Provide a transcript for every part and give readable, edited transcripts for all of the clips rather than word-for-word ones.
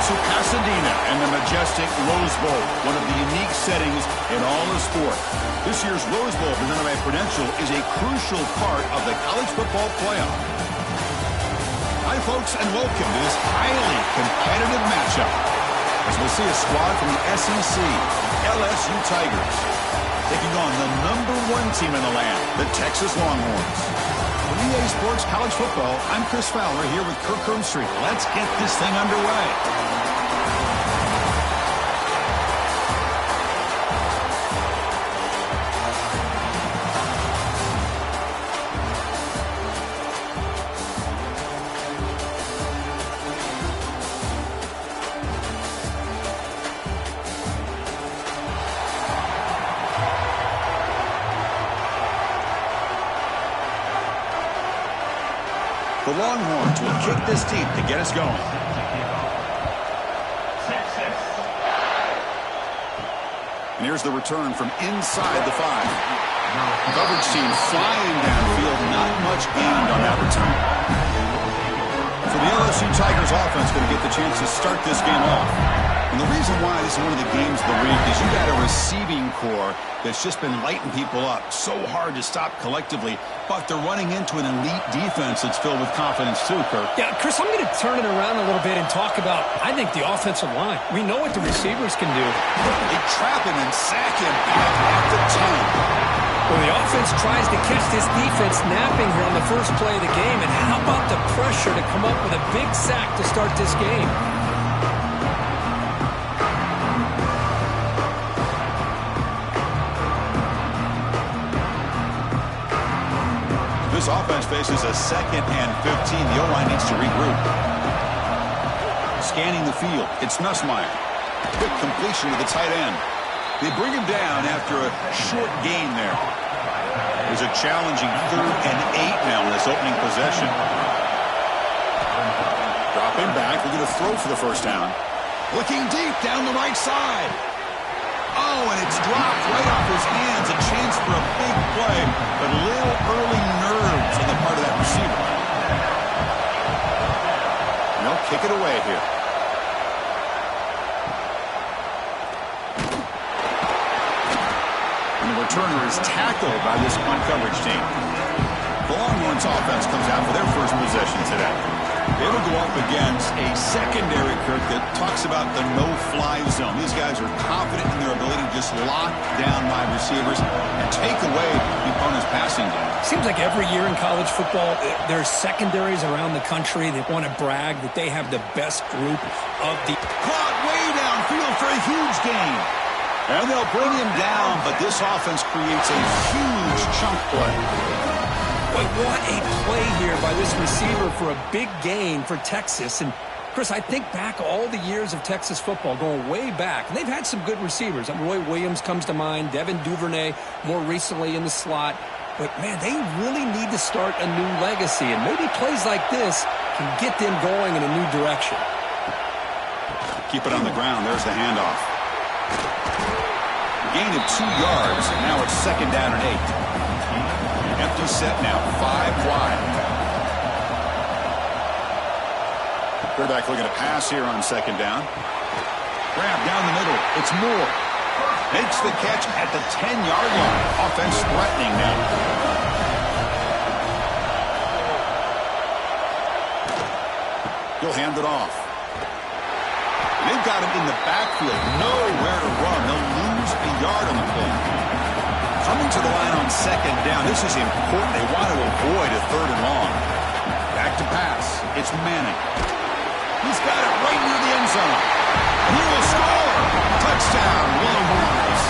to Pasadena and the majestic Rose Bowl, one of the unique settings in all of sport. This year's Rose Bowl, presented by Prudential, is a crucial part of the college football playoff. Hi, folks, and welcome to this highly competitive matchup, as we'll see a squad from the SEC, LSU Tigers, taking on the #1 team in the land, the Texas Longhorns. For EA Sports College Football, I'm Chris Fowler here with Kirk Herbstreit. Let's get this thing underway. The Longhorns will kick this team to get us going. And here's the return from inside the 5. Coverage team flying downfield, not much gained on that return. So the LSU Tigers offense going to get the chance to start this game off. And the reason why this is one of the games of the week is you've got a receiving core that's just been lighting people up. So hard to stop collectively, but they're running into an elite defense that's filled with confidence too, Kirk. Yeah, Chris, I'm going to turn it around a little bit and talk about, I think, the offensive line. We know what the receivers can do. They trap him and sack him back at the 10. Well, the offense tries to catch this defense napping here on the first play of the game, and how about the pressure to come up with a big sack to start this game? This offense faces a 2nd and 15. The O-line needs to regroup. Scanning the field, it's Nussmeier. Quick completion to the tight end. They bring him down after a short gain there. There's a challenging 3rd and 8 now in this opening possession. Dropping back, looking to throw for the first down. Looking deep down the right side. Oh, and it's dropped right off his hands. A chance for a big play, but a little early nerves on the part of that receiver. And they'll kick it away here. And the returner is tackled by this punt coverage team. The Longhorns offense comes out for their first possession today. They will go up against a secondary, Kirk, that talks about the no-fly zone. These guys are confident in their ability to just lock down wide receivers and take away the opponent's passing game. Seems like every year in college football, there's secondaries around the country that want to brag that they have the best group of the... Caught way downfield for a huge gain. And they'll bring him down, but this offense creates a huge chunk play. But what a play here by this receiver for a big gain for Texas. And, Chris, I think back all the years of Texas football, going way back. And they've had some good receivers. Roy Williams comes to mind, Devin Duvernay more recently in the slot. But, man, they really need to start a new legacy. And maybe plays like this can get them going in a new direction. Keep it on the ground. There's the handoff. Gain of 2 yards. Now it's 2nd down and 8. Empty set now, 5 wide. Quarterback looking to pass here on 2nd down. Grab down the middle. It's Moore. Makes the catch at the 10-yard line. Offense threatening now. He'll hand it off. They've got him in the backfield. Nowhere to run. They'll lose a yard on the play. Coming to the line on 2nd down. This is important. They want to avoid a 3rd and long. Back to pass. It's Manning. He's got it right near the end zone. And he will score. Touchdown, Longhorns.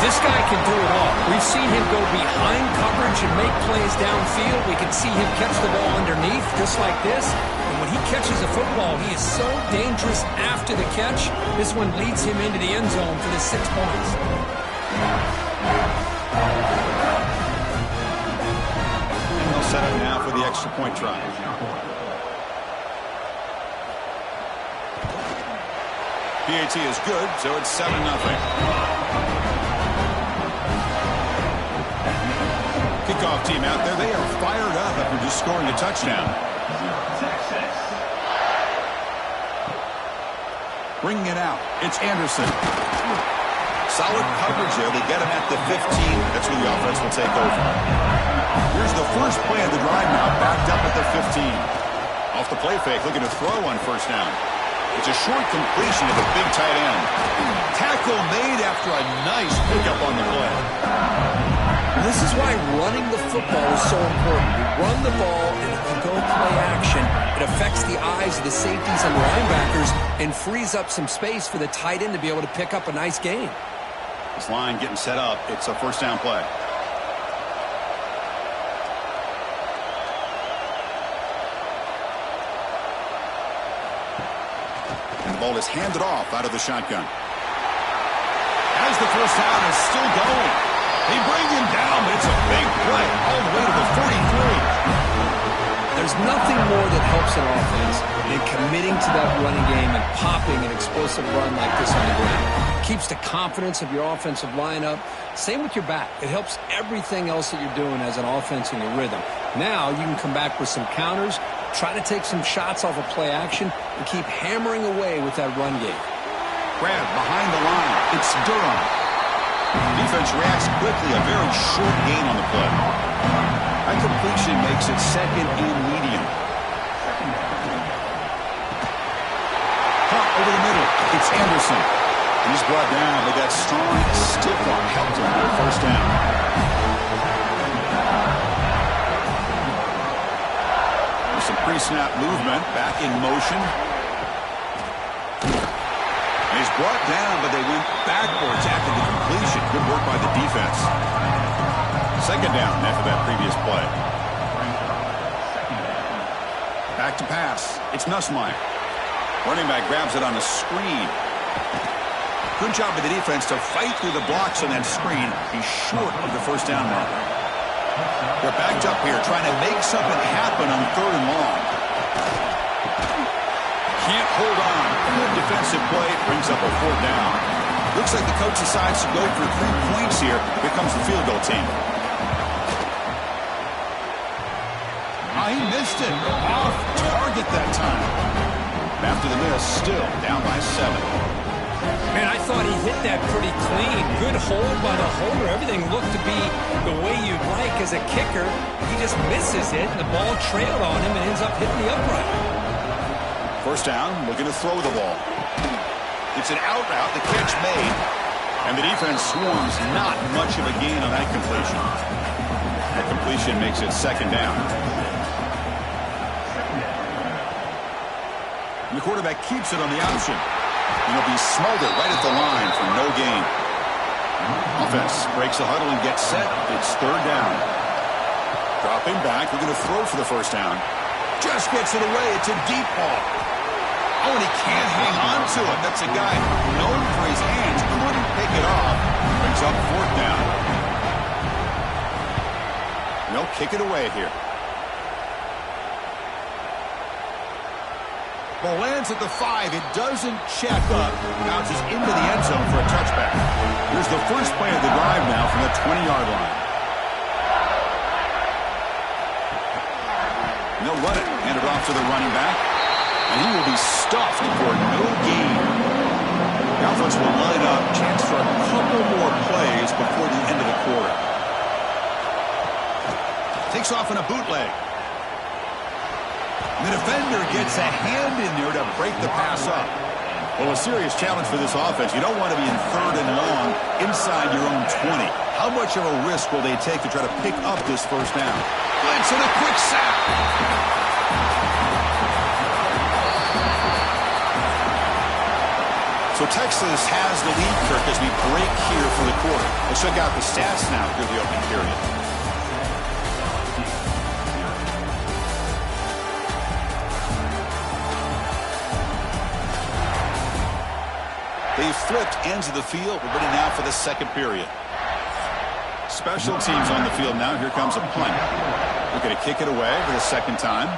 This guy can do it all. We've seen him go behind coverage and make plays downfield. We can see him catch the ball underneath just like this. And when he catches a football, he is so dangerous after the catch. This one leads him into the end zone for the 6 points. And they'll set up now for the extra point try. PAT is good, so it's 7-0. Kickoff team out there, they are fired up after just scoring a touchdown. Bringing it out. It's Anderson. Solid coverage there. They get him at the 15. That's where the offense will take over. Here's the first play of the drive now, backed up at the 15. Off the play fake, looking to throw on first down. It's a short completion of a big tight end. Tackle made after a nice pickup on the play. This is why running the football is so important. You run the ball, and if you go play action, it affects the eyes of the safeties and linebackers and frees up some space for the tight end to be able to pick up a nice gain. This line getting set up. It's a first down play. And the ball is handed off out of the shotgun. As the first down is still going. They bring him down, but it's a big play all the way to the 43. There's nothing more that helps an offense than committing to that running game and popping an explosive run like this on the ground. Keeps the confidence of your offensive lineup. Same with your back. It helps everything else that you're doing as an offense in your rhythm. Now you can come back with some counters, try to take some shots off of play action, and keep hammering away with that run game. Grab behind the line. It's Durham. Defense reacts quickly. A very short gain on the play. High completion makes it second and medium. Hot over the middle. It's Anderson. He's brought down, but that strong, stiff arm helped him with first down. With some pre-snap movement, back in motion. And he's brought down, but they went backwards after the completion. Good work by the defense. Second down after that previous play. Back to pass. It's Nussmeier. Running back grabs it on the screen. Good job by the defense to fight through the blocks on that screen. He's short of the first down mark. They're backed up here trying to make something happen on third and long. Can't hold on. Good defensive play. Brings up a fourth down. Looks like the coach decides to go for 3 points here. Here comes the field goal team. He missed it. Off target that time. After the miss, still down by 7. Man, I thought he hit that pretty clean. Good hold by the holder. Everything looked to be the way you'd like as a kicker. He just misses it, and the ball trailed on him and ends up hitting the upright. First down, looking to throw the ball. It's an out route, the catch made, and the defense swarms. Not much of a gain on that completion. That completion makes it second down. And the quarterback keeps it on the option. And he'll be smothered right at the line for no gain. Offense breaks the huddle and gets set. It's third down. Dropping back, looking to throw for the first down. Just gets it away. It's a deep ball. Oh, and he can't hang on to it. That's a guy known for his hands. Couldn't pick it off. Brings up fourth down. They'll kick it away here. Ball lands at the 5. It doesn't check up. Bounces into the end zone for a touchback. Here's the first play of the drive now from the 20-yard line. They'll run it. Hand it off to the running back. And he will be stuffed for no gain. The offense will line up. Chance for a couple more plays before the end of the quarter. Takes off in a bootleg. The defender gets a hand in there to break the pass up. Well, a serious challenge for this offense. You don't want to be in third and long inside your own 20. How much of a risk will they take to try to pick up this first down? Blitz and a quick sack. So Texas has the lead, Kirk, as we break here for the quarter. Let's check out the stats now through the opening period. They flipped ends of the field. We're ready now for the second period. Special teams on the field now. Here comes a punt. We're going to kick it away for the second time.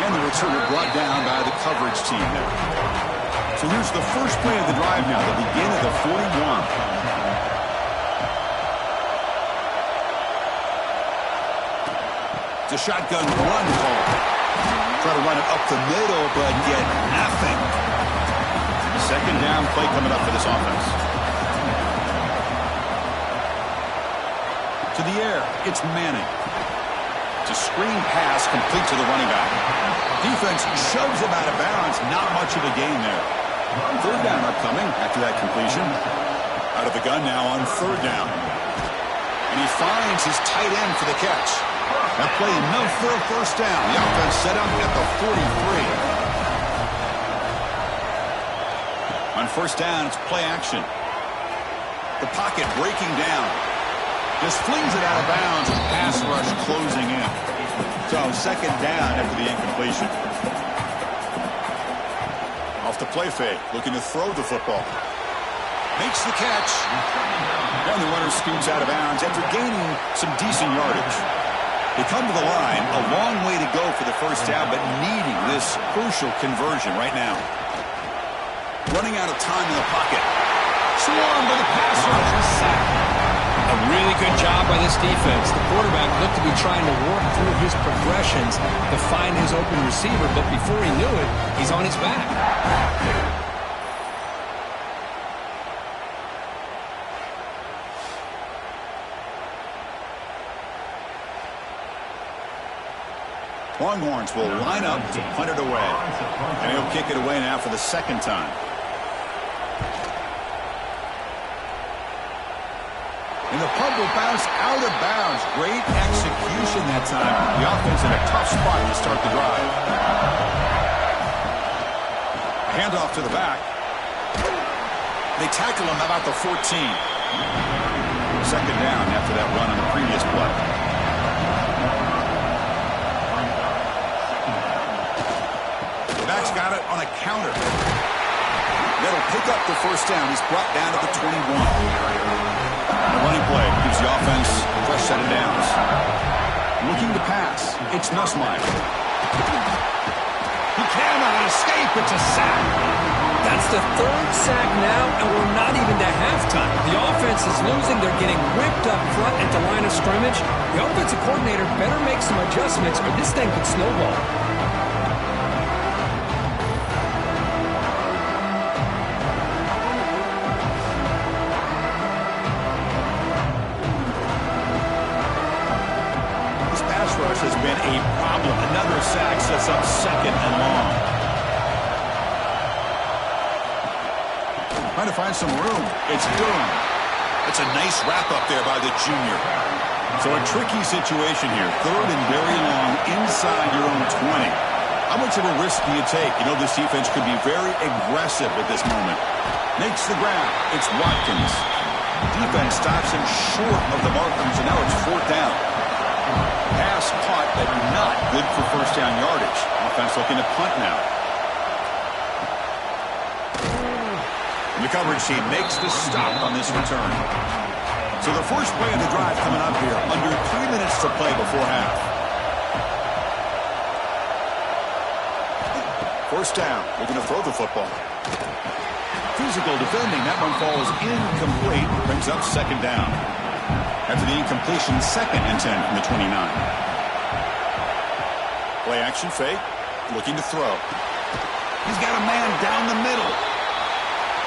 And the returner brought down by the coverage team there. So here's the first play of the drive now. The begin of the 41. It's a shotgun run call. Try to run it up the middle, but get nothing. Second down play coming up for this offense. To the air, it's Manning. It's a screen pass complete to the running back. Defense shoves him out of bounds. Not much of a gain there. Third down upcoming after that completion. Out of the gun now on third down. And he finds his tight end for the catch. That play enough for a first down. The offense set up at the 43. On first down, it's play action. The pocket breaking down. Just flings it out of bounds. Pass rush closing in. So second down after the incompletion. Off the play fake. Looking to throw the football. Makes the catch. And the runner scoots out of bounds after gaining some decent yardage. They come to the line. A long way to go for the first down, but needing this crucial conversion right now. Running out of time in the pocket. Swarmed by the pass rush and sacked. A really good job by this defense. The quarterback looked to be trying to work through his progressions to find his open receiver, but before he knew it, he's on his back. Longhorns will line up to punt it away. And he'll kick it away now for the second time. And the punt will bounce out of bounds. Great execution that time. The offense in a tough spot to start the drive. Handoff to the back. They tackle him about the 14. Second down after that run on the previous play. The back's got it on a counter. That'll pick up the first down. He's brought down at the 21. The running play gives the offense a fresh set of downs. Looking to pass. It's Nussmeier. He cannot escape. It's a sack. That's the third sack now, and we're not even to halftime. The offense is losing. They're getting whipped up front at the line of scrimmage. The offensive coordinator better make some adjustments, or this thing could snowball. Has been a problem. Another sack sets up second and long. Trying to find some room. It's Durham. That's a nice wrap-up there by the junior. So a tricky situation here. Third and very long inside your own 20. How much of a risk do you take? You know, this defense could be very aggressive at this moment. Makes the grab. It's Watkins. Defense stops him short of the markers, and now it's fourth down. Pass caught, but not good for first down yardage. Offense looking to punt now. And the coverage team makes the stop on this return. So the first play of the drive coming up here. Under 3 minutes to play before half. First down. Looking to throw the football. Physical defending. That one falls incomplete. Brings up second down. After the incompletion, second and 10 from the 29. Play action fake. Looking to throw. He's got a man down the middle.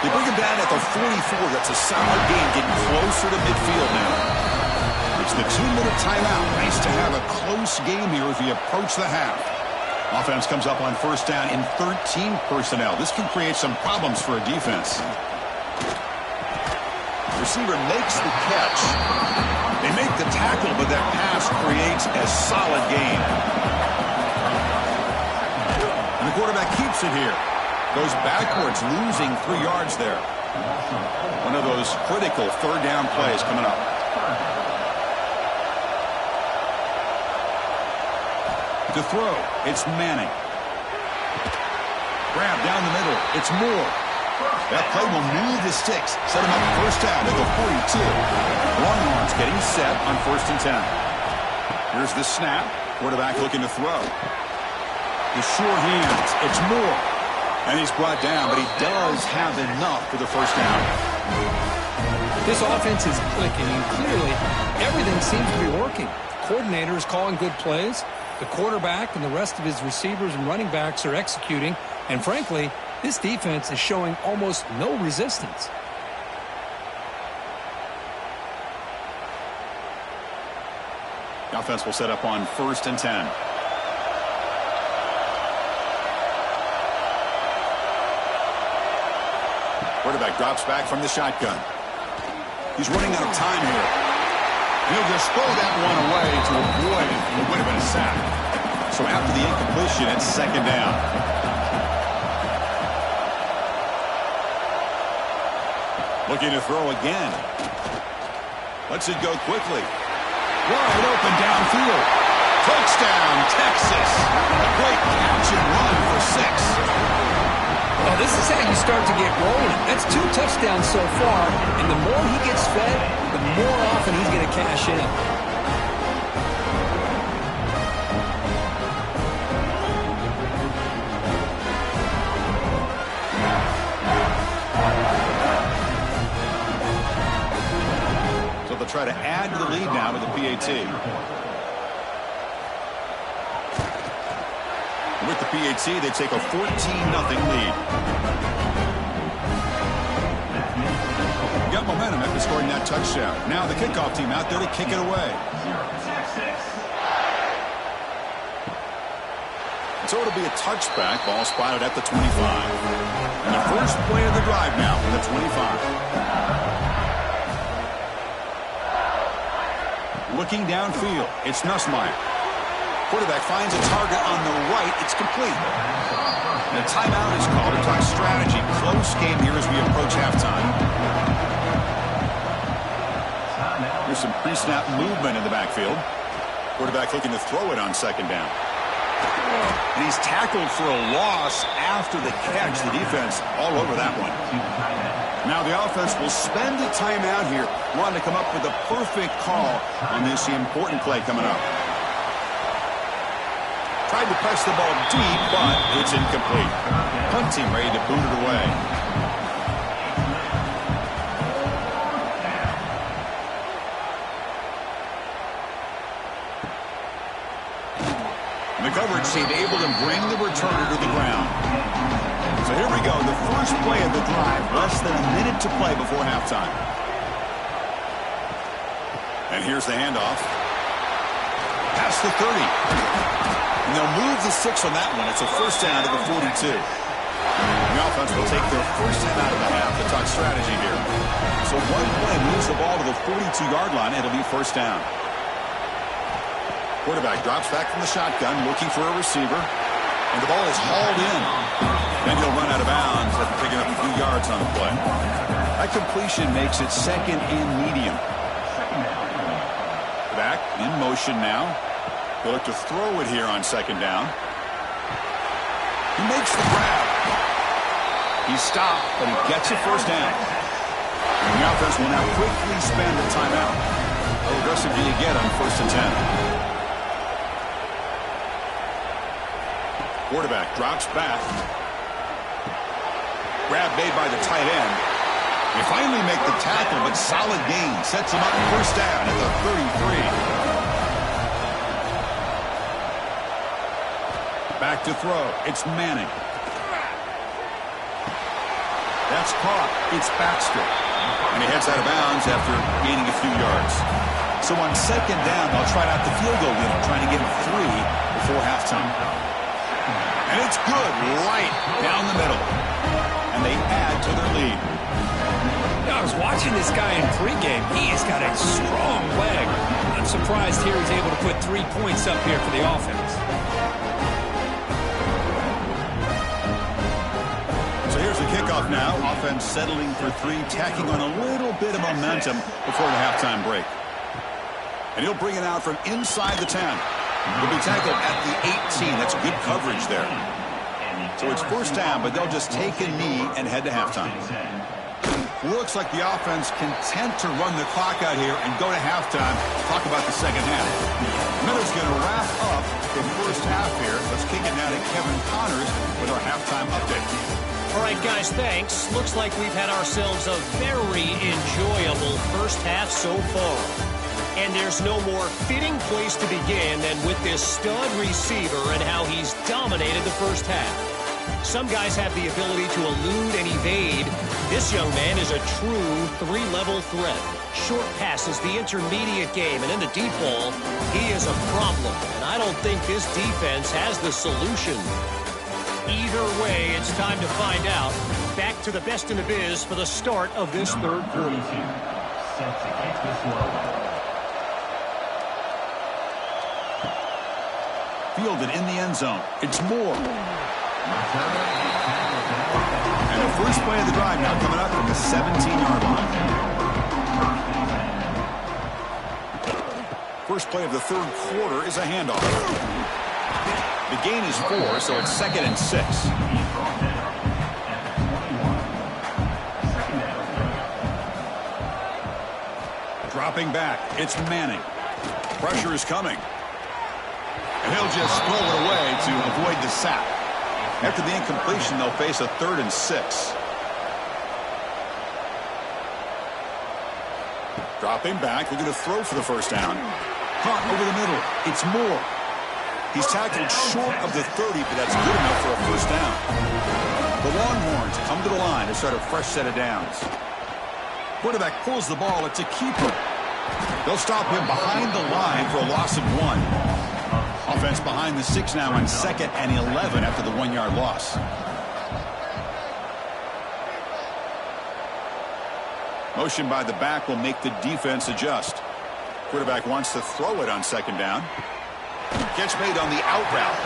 They bring him down at the 44. That's a solid gain, getting closer to midfield now. It's the 2-minute timeout. Nice to have a close game here as we approach the half. Offense comes up on first down in 13 personnel. This can create some problems for a defense. Receiver makes the catch. They make the tackle, but that pass creates a solid gain. And the quarterback keeps it here. Goes backwards, losing 3 yards there. One of those critical third down plays coming up. To throw, it's Manning. Grab down the middle, it's Moore. That play will move the sticks. Set him up first down at the 42. Longhorns getting set on first and 10. Here's the snap. Quarterback looking to throw. The sure hands. It's Moore. And he's brought down, but he does have enough for the first down. This offense is clicking, and clearly everything seems to be working. coordinator is calling good plays. The quarterback and the rest of his receivers and running backs are executing. And frankly, this defense is showing almost no resistance. The offense will set up on 1st and 10. Quarterback drops back from the shotgun. He's running out of time here. He'll just throw that one away to avoid what would have been a sack. So after the incompletion, it's 2nd down. Looking to throw again. Lets it go quickly. Wide open downfield. Touchdown, Texas. A great catch and run for 6. Well, this is how you start to get rolling. That's 2 touchdowns so far, and the more he gets fed, the more often he's going to cash in. So they'll try to add to the lead now with the PAT. With the PAT, they take a 14-0 lead. Got momentum after scoring that touchdown. Now the kickoff team out there to kick it away. So it'll be a touchback. Ball spotted at the 25. And the first play of the drive now from the 25. Looking downfield, it's Nussmeier. Quarterback finds a target on the right. It's complete. And a timeout is called to talk strategy. Close game here as we approach halftime. There's some pre-snap movement in the backfield. Quarterback looking to throw it on 2nd down. And he's tackled for a loss after the catch. The defense all over that one. Now the offense will spend a timeout here, wanting to come up with a perfect call on this important play coming up. Tried to press the ball deep, but it's incomplete. Punt team ready to boot it away. And the coverage seemed able to bring the returner to the ground. So here we go, the first play of the drive, less than a minute to play before halftime. And here's the handoff. Past the 30. And they'll move the 6 on that one. It's a first down to the 42. And the offense will take their first time out of the half to talk strategy here. So one play moves the ball to the 42-yard line. It'll be first down. Quarterback drops back from the shotgun, looking for a receiver. And the ball is hauled in. Then he'll run out of bounds after picking up a few yards on the play. That completion makes it 2nd and medium. Back in motion now. He'll look to throw it here on 2nd down. He makes the grab. He's stopped, but he gets a first down. And the offense will now quickly spend a timeout. How aggressive do you get on 1st and 10? Quarterback drops back. Grab made by the tight end. They finally make the tackle, but solid gain. Sets him up first down at the 33. Back to throw. It's Manning. That's caught. It's Baxter. And he heads out of bounds after gaining a few yards. So on 2nd down, they'll try out the field goal unit, trying to get 3 before halftime. And it's good right down the middle. And they add to their lead. I was watching this guy in pregame. He's got a strong leg. I'm surprised here he's able to put 3 points up here for the offense. Here's the kickoff now. Offense settling for 3, tacking on a little bit of momentum before the halftime break. And he'll bring it out from inside the 10. He'll be tackled at the 18. That's good coverage there. So it's first down, but they'll just take a knee and head to halftime. Looks like the offense content to run the clock out here and go to halftime. Talk about the second half. Miller's going to wrap up the first half here. Let's kick it now to Kevin Connors with our halftime update. All right, guys, thanks. Looks like we've had ourselves a very enjoyable first half so far. And there's no more fitting place to begin than with this stud receiver and how he's dominated the first half. Some guys have the ability to elude and evade. This young man is a true three-level threat. Short passes, the intermediate game, and in the deep ball, he is a problem. And I don't think this defense has the solution. Either way, it's time to find out. Back to the best in the biz for the start of this third quarter. Fielded in the end zone. It's Moore. And the first play of the drive now coming up from the 17-yard line. First play of the third quarter is a handoff. The gain is 4, so it's 2nd and 6. Dropping back, it's Manning. Pressure is coming. And he'll just throw it away to avoid the sack. After the incompletion, they'll face a 3rd and 6. Dropping back, looking to throw for the first down. Caught over the middle. It's Moore. He's tackled short of the 30, but that's good enough for a first down. The Longhorns come to the line to start a fresh set of downs. Quarterback pulls the ball. It's a keeper. They'll stop him behind the line for a loss of 1. Offense behind the 6 now on 2nd and 11 after the 1-yard loss. Motion by the back will make the defense adjust. Quarterback wants to throw it on 2nd down. Catch made on the out route.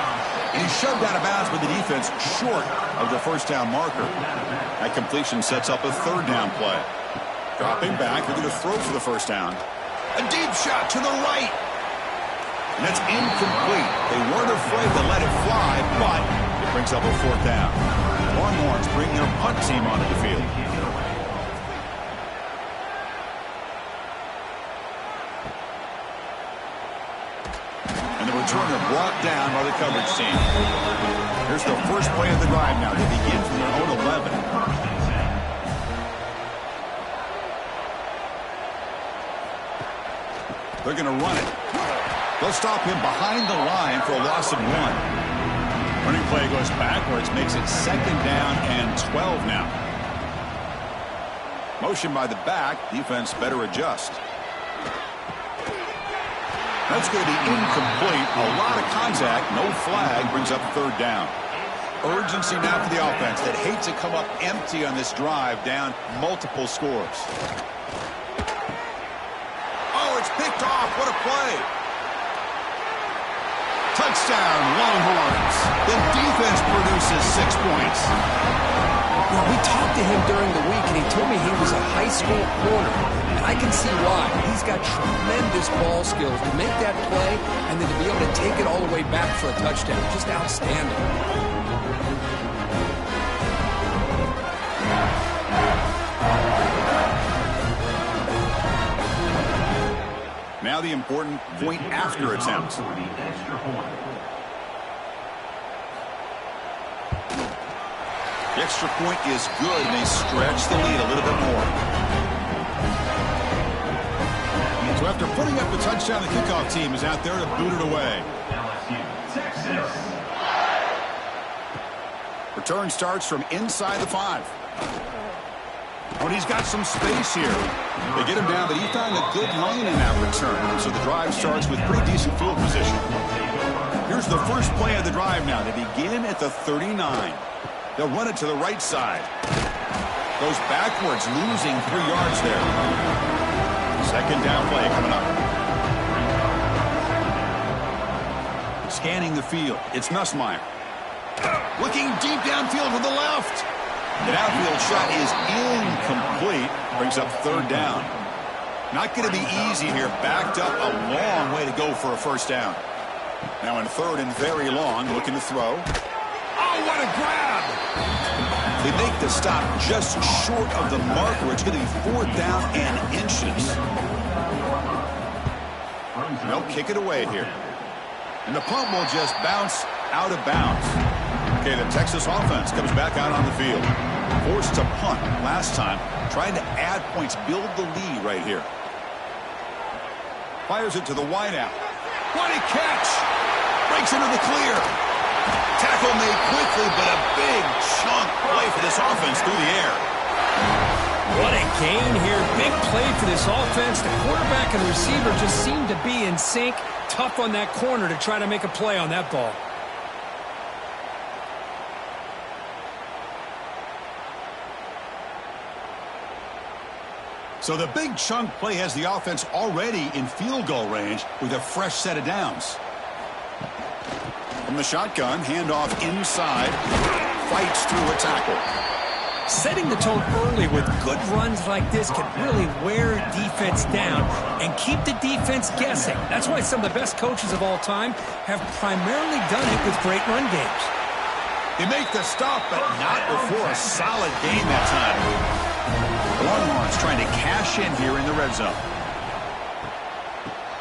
And he's shoved out of bounds with the defense short of the first down marker. That completion sets up a 3rd down play. Dropping back, looking to throw for the first down. A deep shot to the right. And that's incomplete. They weren't afraid to let it fly, but it brings up a 4th down. Longhorns bring their punt team onto the field. And the returner brought down by the coverage team. Here's the first play of the drive now. They begin from their own 11. They're going to run it. They'll stop him behind the line for a loss of 1. Running play goes backwards, makes it 2nd down and 12 now. Motion by the back. Defense better adjust. That's going to be incomplete. A lot of contact. No flag. Brings up 3rd down. Urgency now for the offense that hates to come up empty on this drive, down multiple scores. Oh, it's picked off. What a play. Touchdown, Longhorns. The defense produces 6 points. Well, we talked to him during the week, and he told me he was a high school corner. And I can see why. He's got tremendous ball skills to make that play and then to be able to take it all the way back for a touchdown. Just outstanding. Now the important point after attempt. The extra point is good, and they stretch the lead a little bit more. So after putting up the touchdown, the kickoff team is out there to boot it away. Return starts from inside the 5. Oh, and he's got some space here. They get him down, but he found a good lane in that return. So the drive starts with pretty decent field position. Here's the first play of the drive now. They begin at the 39. They'll run it to the right side. Goes backwards, losing 3 yards there. 2nd down play coming up. Scanning the field. It's Nussmeier. Looking deep downfield to the left. The downfield shot is incomplete. Brings up 3rd down. Not going to be easy here. Backed up a long way to go for a first down. Now in 3rd and very long, looking to throw. Oh, what a grab! They make the stop just short of the marker. It's going to be 4th down and inches. They'll kick it away here. And the punt will just bounce out of bounds. Okay, the Texas offense comes back out on the field. Forced to punt last time. Trying to add points, build the lead right here. Fires it to the wideout. What a catch! Breaks into the clear. Tackle made quickly, but a big chunk play for this offense through the air. What a gain here. Big play for this offense. The quarterback and the receiver just seem to be in sync. Tough on that corner to try to make a play on that ball. So the big chunk play has the offense already in field goal range with a fresh set of downs. From the shotgun, handoff inside, fights through a tackle. Setting the tone early with good runs like this can really wear defense down and keep the defense guessing. That's why some of the best coaches of all time have primarily done it with great run games. They make the stop, but not before a solid gain that time. Longhorns trying to cash in here in the red zone.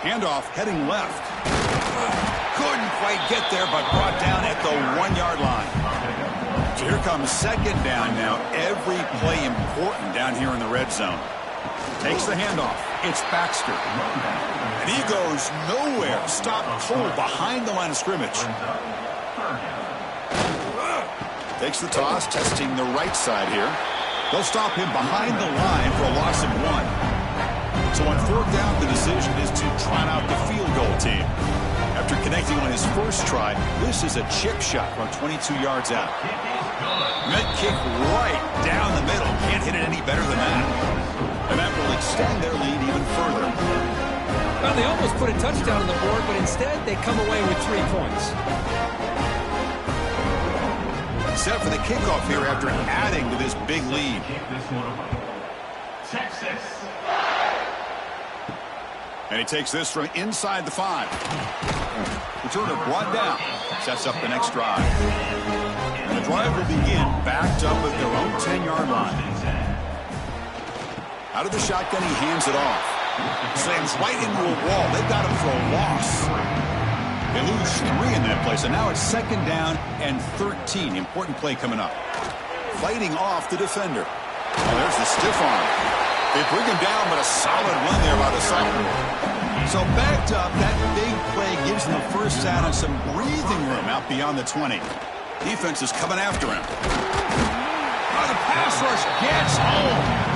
Handoff heading left. Couldn't quite get there, but brought down at the 1-yard line. So here comes second down now. Every play important down here in the red zone. Takes the handoff. It's Baxter. And he goes nowhere. Stopped cold behind the line of scrimmage. Takes the toss, testing the right side here. They'll stop him behind the line for a loss of 1. So on fourth down, the decision is to trot out the field goal team. After connecting on his first try, this is a chip shot from 22 yards out. Met kick right down the middle. Can't hit it any better than that. And that will extend their lead even further. Well, they almost put a touchdown on the board, but instead they come away with 3 points. Set for the kickoff here after adding to this big lead. Texas. And he takes this from inside the 5. Returner brought down. Sets up the next drive. And the drive will begin backed up at their own 10-yard line. Out of the shotgun, he hands it off. Slams right into a wall. They've got him for a loss. They lose 3 in that play, so now it's second down and 13. Important play coming up. Fighting off the defender. Oh, there's the stiff arm. They bring him down, but a solid run there by the sophomore. So backed up, that big play gives them the first down and some breathing room out beyond the 20. Defense is coming after him. Oh, the pass rush gets home.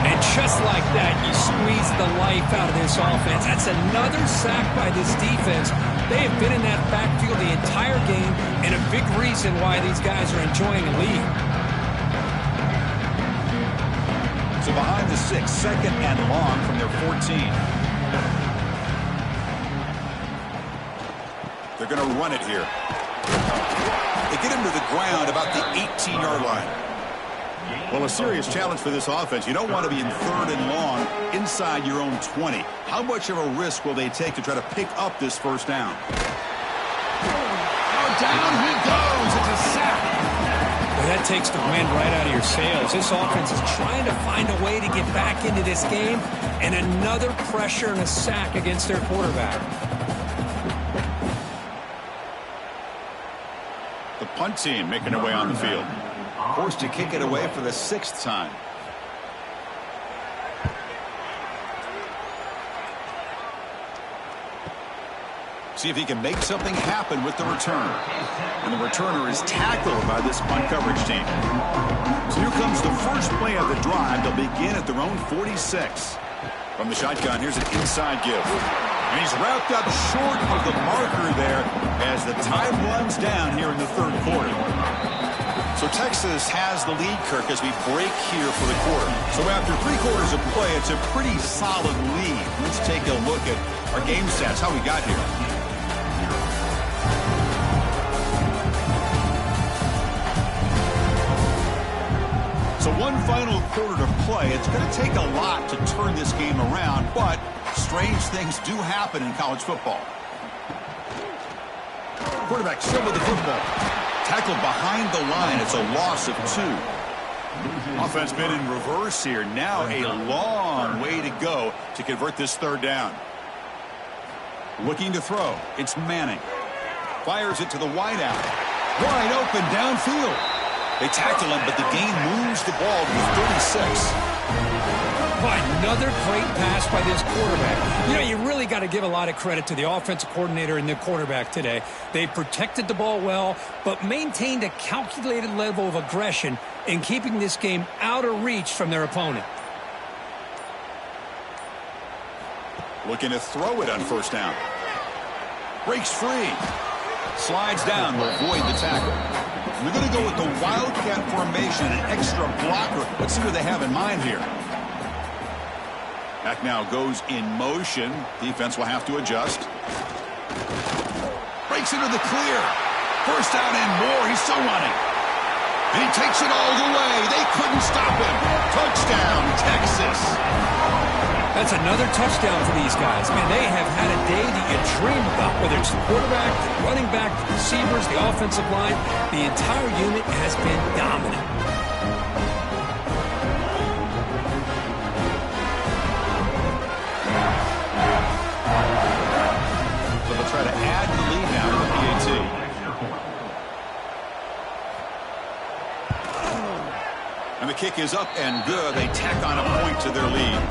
And just like that, you squeeze the life out of this offense. That's another sack by this defense. They have been in that backfield the entire game, and a big reason why these guys are enjoying the lead. So behind the 6, second and long from their 14. They're going to run it here. They get him to the ground about the 18-yard line. Well, a serious challenge for this offense. You don't want to be in third and long inside your own 20. How much of a risk will they take to try to pick up this first down? Oh, down he goes. It's a sack. Well, that takes the wind right out of your sails. This offense is trying to find a way to get back into this game, and another pressure and a sack against their quarterback. The punt team making their way on the field. Forced to kick it away for the 6th time. See if he can make something happen with the return. And the returner is tackled by this punt coverage team. So here comes the first play of the drive. They'll begin at their own 46. From the shotgun, here's an inside give. And he's wrapped up short of the marker there as the time runs down here in the third quarter. So Texas has the lead, Kirk, as we break here for the quarter. So after 3 quarters of play, it's a pretty solid lead. Let's take a look at our game stats, how we got here. So one final quarter to play. It's going to take a lot to turn this game around, but strange things do happen in college football. Quarterback still with the football. Tackled behind the line. It's a loss of 2. Offense been in reverse here. Now a long way to go to convert this third down. Looking to throw. It's Manning. Fires it to the wideout. Wide open downfield. They tackle him, but the gain moves the ball to 36. Another great pass by this quarterback. You know, you really got to to give a lot of credit to the offensive coordinator and the quarterback today. They protected the ball well, but maintained a calculated level of aggression in keeping this game out of reach from their opponent. Looking to throw it on first down. Breaks free. Slides down to avoid the tackle. We're going to go with the Wildcat formation, an extra blocker. Let's see what they have in mind here. Back now goes in motion. Defense will have to adjust. Breaks into the clear. First down and more. He's still running. And he takes it all the way. They couldn't stop him. Touchdown, Texas. That's another touchdown for these guys. Man, they have had a day that you dream about, whether it's the quarterback, the running back, the receivers, the offensive line. The entire unit has been dominant. So they'll try to add the lead now to the PAT. And the kick is up and good. They tack on a point to their lead.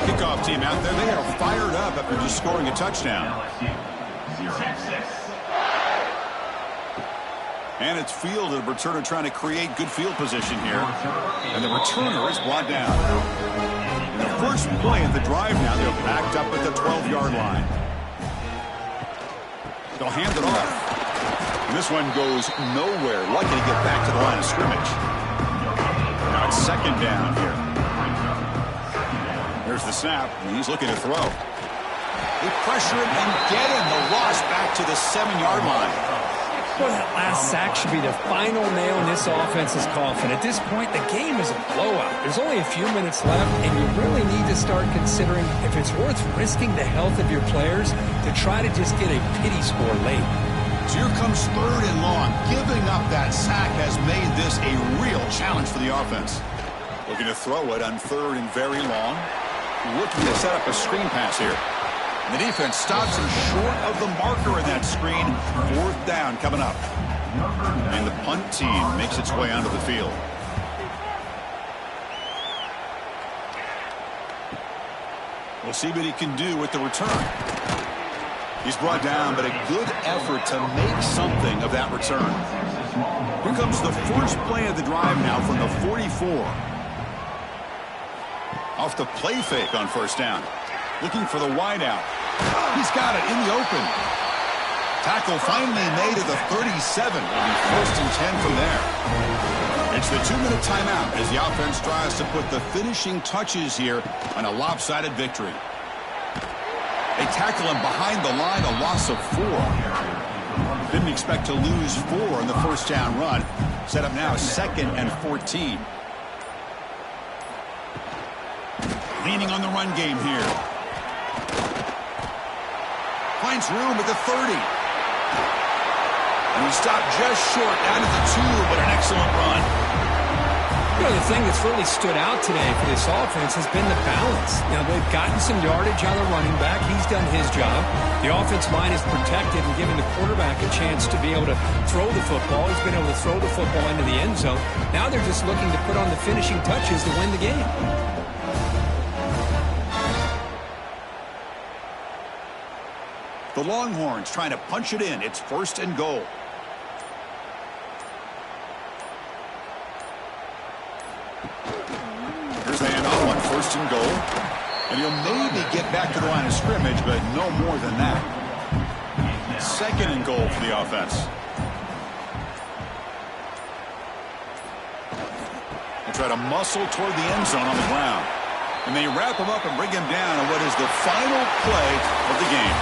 Kickoff team out there. They are fired up after just scoring a touchdown. And it's fielded. The returner trying to create good field position here. And the returner is brought down. And the first play of the drive now, they're backed up at the 12-yard line. They'll hand it off. And this one goes nowhere. Lucky to get back to the line of scrimmage. Now it's second down here. There's the snap, and he's looking to throw. They pressure him and get him. The loss back to the 7-yard line. Well, that last sack should be the final nail in this offense's coffin. At this point, the game is a blowout. There's only a few minutes left, and you really need to start considering if it's worth risking the health of your players to try to just get a pity score late. So here comes third and long. Giving up that sack has made this a real challenge for the offense. Looking to throw it on third and very long. Looking to set up a screen pass here. And the defense stops him short of the marker in that screen. Fourth down coming up. And the punt team makes its way onto the field. We'll see what he can do with the return. He's brought down, but a good effort to make something of that return. Here comes the first play of the drive now from the 44. Off the play fake on first down. Looking for the wideout. He's got it in the open. Tackle finally made at the 37. Will be first and 10 from there. It's the 2-minute timeout as the offense tries to put the finishing touches here on a lopsided victory. They tackle him behind the line, a loss of 4. Didn't expect to lose 4 in the first down run. Set up now 2nd and 14. Leaning on the run game here. Finds room at the 30. And he stopped just short down at the 2, but an excellent run. You know, the thing that's really stood out today for this offense has been the balance. Now, they've gotten some yardage on the running back. He's done his job. The offensive line is protected and giving the quarterback a chance to be able to throw the football. He's been able to throw the football into the end zone. Now they're just looking to put on the finishing touches to win the game. The Longhorns trying to punch it in. It's first and goal. Here's the handoff on first and goal. And he'll maybe get back to the line of scrimmage, but no more than that. Second and goal for the offense. They try to muscle toward the end zone on the ground. And they wrap him up and bring him down on what is the final play of the game.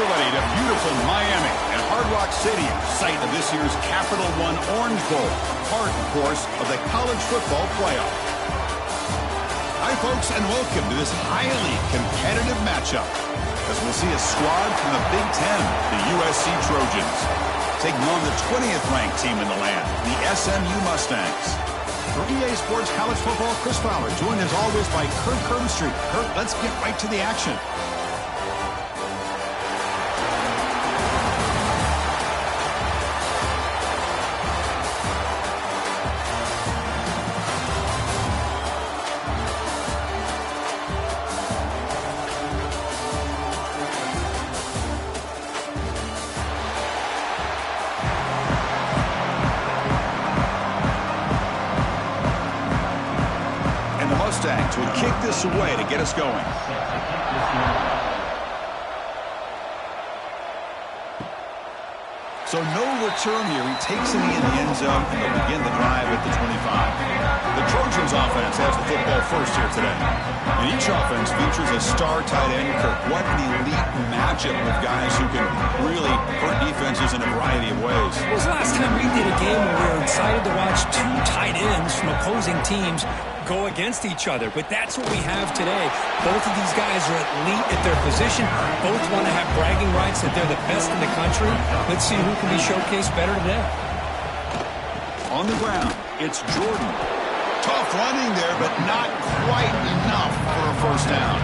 everybody to beautiful Miami and Hard Rock Stadium, site of this year's Capital One Orange Bowl, part, of course, of the college football playoff. Hi, folks, and welcome to this highly competitive matchup as we'll see a squad from the Big Ten, the USC Trojans, taking on the 20th ranked team in the land, the SMU Mustangs. For EA Sports College Football, Chris Fowler, joined as always by Kirk Herbstreit. Kirk, let's get right to the action. Mustangs will kick this away to get us going. So no return here. He takes it in the end zone, and they'll begin the drive at the 25. The Trojans offense has the football first here today. And each offense features a star tight end. Kirk, what an elite matchup with guys who can really hurt defenses in a variety of ways. It was the last time we did a game where we were excited to watch two tight ends from opposing teams go against each other, but that's what we have today. Both of these guys are elite at their position. Both want to have bragging rights that they're the best in the country. Let's see who can be showcased better today. On the ground, it's Jordan. Tough running there, but not quite enough for a first down.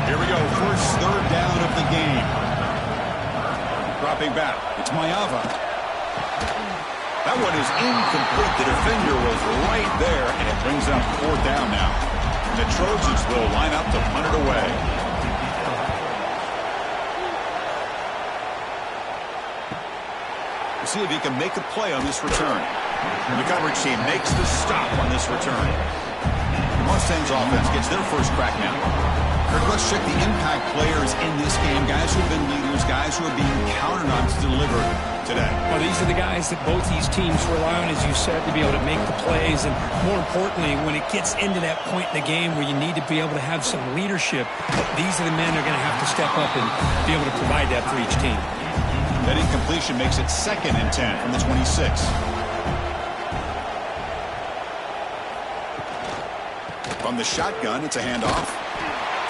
Here we go, first third down of the game. Dropping back, it's Mayava. That one is incomplete. The defender was right there, and it brings up fourth down now. The Trojans will line up to punt it away. We'll see if he can make a play on this return. The coverage team makes the stop on this return. The Mustangs offense gets their first crack now. Kirk, let's check the impact players in this game. Guys who have been leaders, guys who are being counted on to deliver today. Well, these are the guys that both these teams rely on, as you said, to be able to make the plays. And more importantly, when it gets into that point in the game where you need to be able to have some leadership, these are the men that are going to have to step up and be able to provide that for each team. That incompletion makes it 2nd and 10 from the 26. From the shotgun, it's a handoff.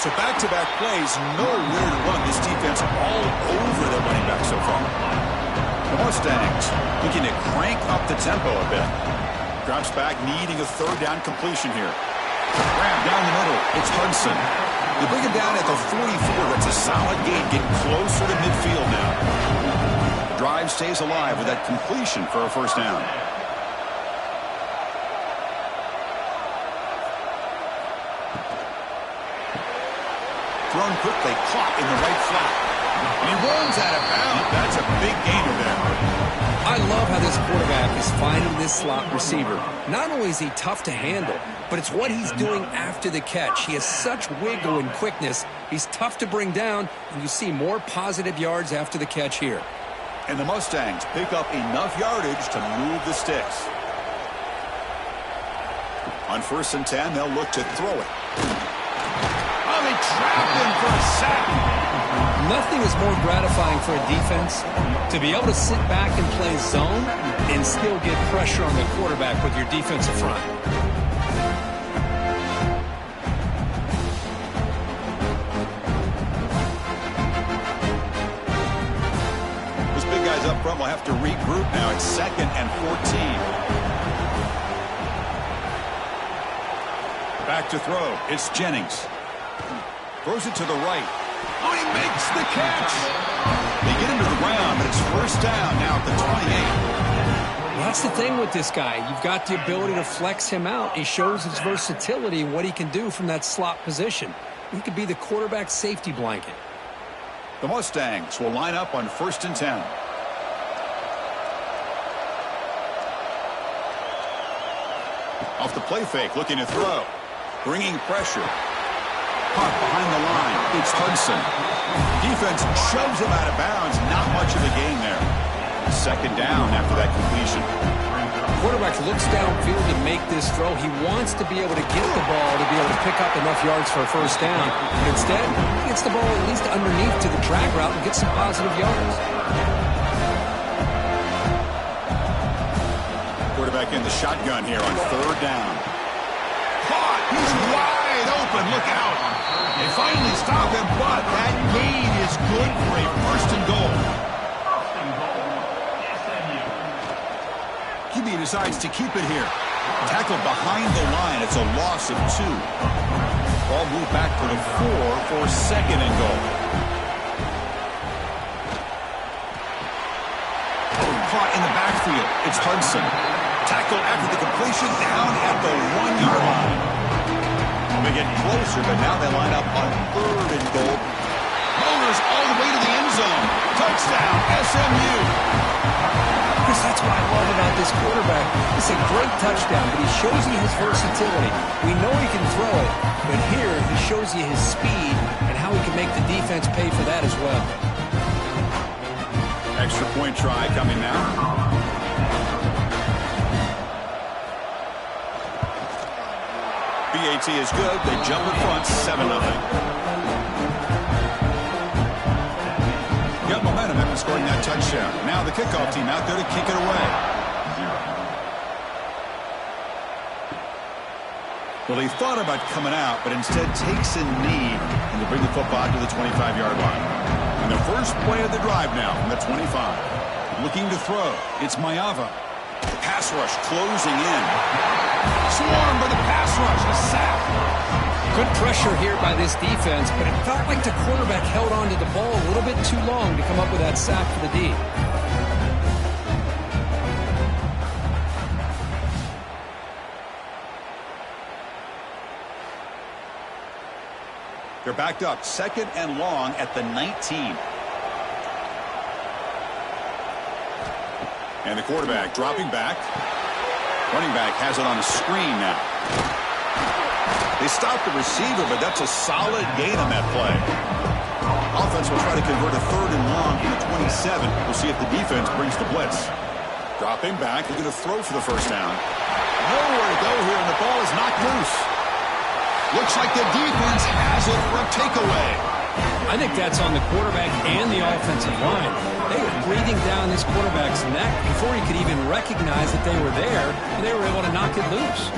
So back-to-back plays, nowhere to run. This defense all over the running back so far. The Mustangs looking to crank up the tempo a bit. Drops back, needing a third down completion here. Grab down the middle. It's Hudson. They bring him down at the 44. That's a solid gain, getting closer to midfield now. The drive stays alive with that completion for a first down. Thrown quickly, caught in the right flat. And he runs out of bounds. That's a big gainer there. I love how this quarterback is finding this slot receiver. Not only is he tough to handle, but it's what he's doing after the catch. He has such wiggle and quickness. He's tough to bring down, and you see more positive yards after the catch here. And the Mustangs pick up enough yardage to move the sticks. On 1st and 10, they'll look to throw it. Oh, they trapped him for a sack. Nothing is more gratifying for a defense to be able to sit back and play zone and still get pressure on the quarterback with your defensive front. Those big guys up front will have to regroup now. It's 2nd and 14. Back to throw. It's Jennings. Throws it to the right. Oh, he makes the catch. They get him to the ground, but it's first down now at the 28. Well, that's the thing with this guy. You've got the ability to flex him out. He shows his versatility and what he can do from that slot position. He could be the quarterback safety blanket. The Mustangs will line up on 1st and 10. Off the play fake, looking to throw. Bringing pressure. Punt behind the line. It's Hudson. Defense shoves him out of bounds. Not much of a gain there. Second down after that completion. Quarterback looks downfield to make this throw. He wants to be able to get the ball to be able to pick up enough yards for a first down. But instead, he gets the ball at least underneath to the drag route and gets some positive yards. Quarterback in the shotgun here on third down. Caught! He's wide open. Look out! They finally stop him, but that gain is good for a first and goal. QB decides to keep it here. Tackled behind the line. It's a loss of 2. Ball moved back to the 4 for second and goal. Caught in the backfield. It's Hudson. Tackled after the completion down at the 1-yard line. They get closer, but now they line up on third and goal. Motors all the way to the end zone. Touchdown, SMU. Chris, that's what I love about this quarterback. It's a great touchdown, but he shows you his versatility. We know he can throw it, but here he shows you his speed and how he can make the defense pay for that as well. Extra point try coming now. BAT is good. They jump in front, 7-0. Got momentum after scoring that touchdown. Now the kickoff team out there to kick it away. Well, he thought about coming out, but instead takes a knee and to bring the football to the 25-yard line. And the first play of the drive now from the 25. Looking to throw. It's Mayava. The pass rush closing in. Swarmed by the pass rush. A sack. Good pressure here by this defense, but it felt like the quarterback held on to the ball a little bit too long to come up with that sack for the D. They're backed up. Second and long at the 19. And the quarterback dropping back. Running back has it on a screen now. They stopped the receiver, but that's a solid gain on that play. Offense will try to convert a third and long from the 27. We'll see if the defense brings the blitz. Dropping back, looking to throw for the first down. Nowhere to go here, and the ball is knocked loose. Looks like the defense has it for a takeaway. I think that's on the quarterback and the offensive line. They were breathing down this quarterback's neck before he could even recognize that they were there, and they were able to knock it loose.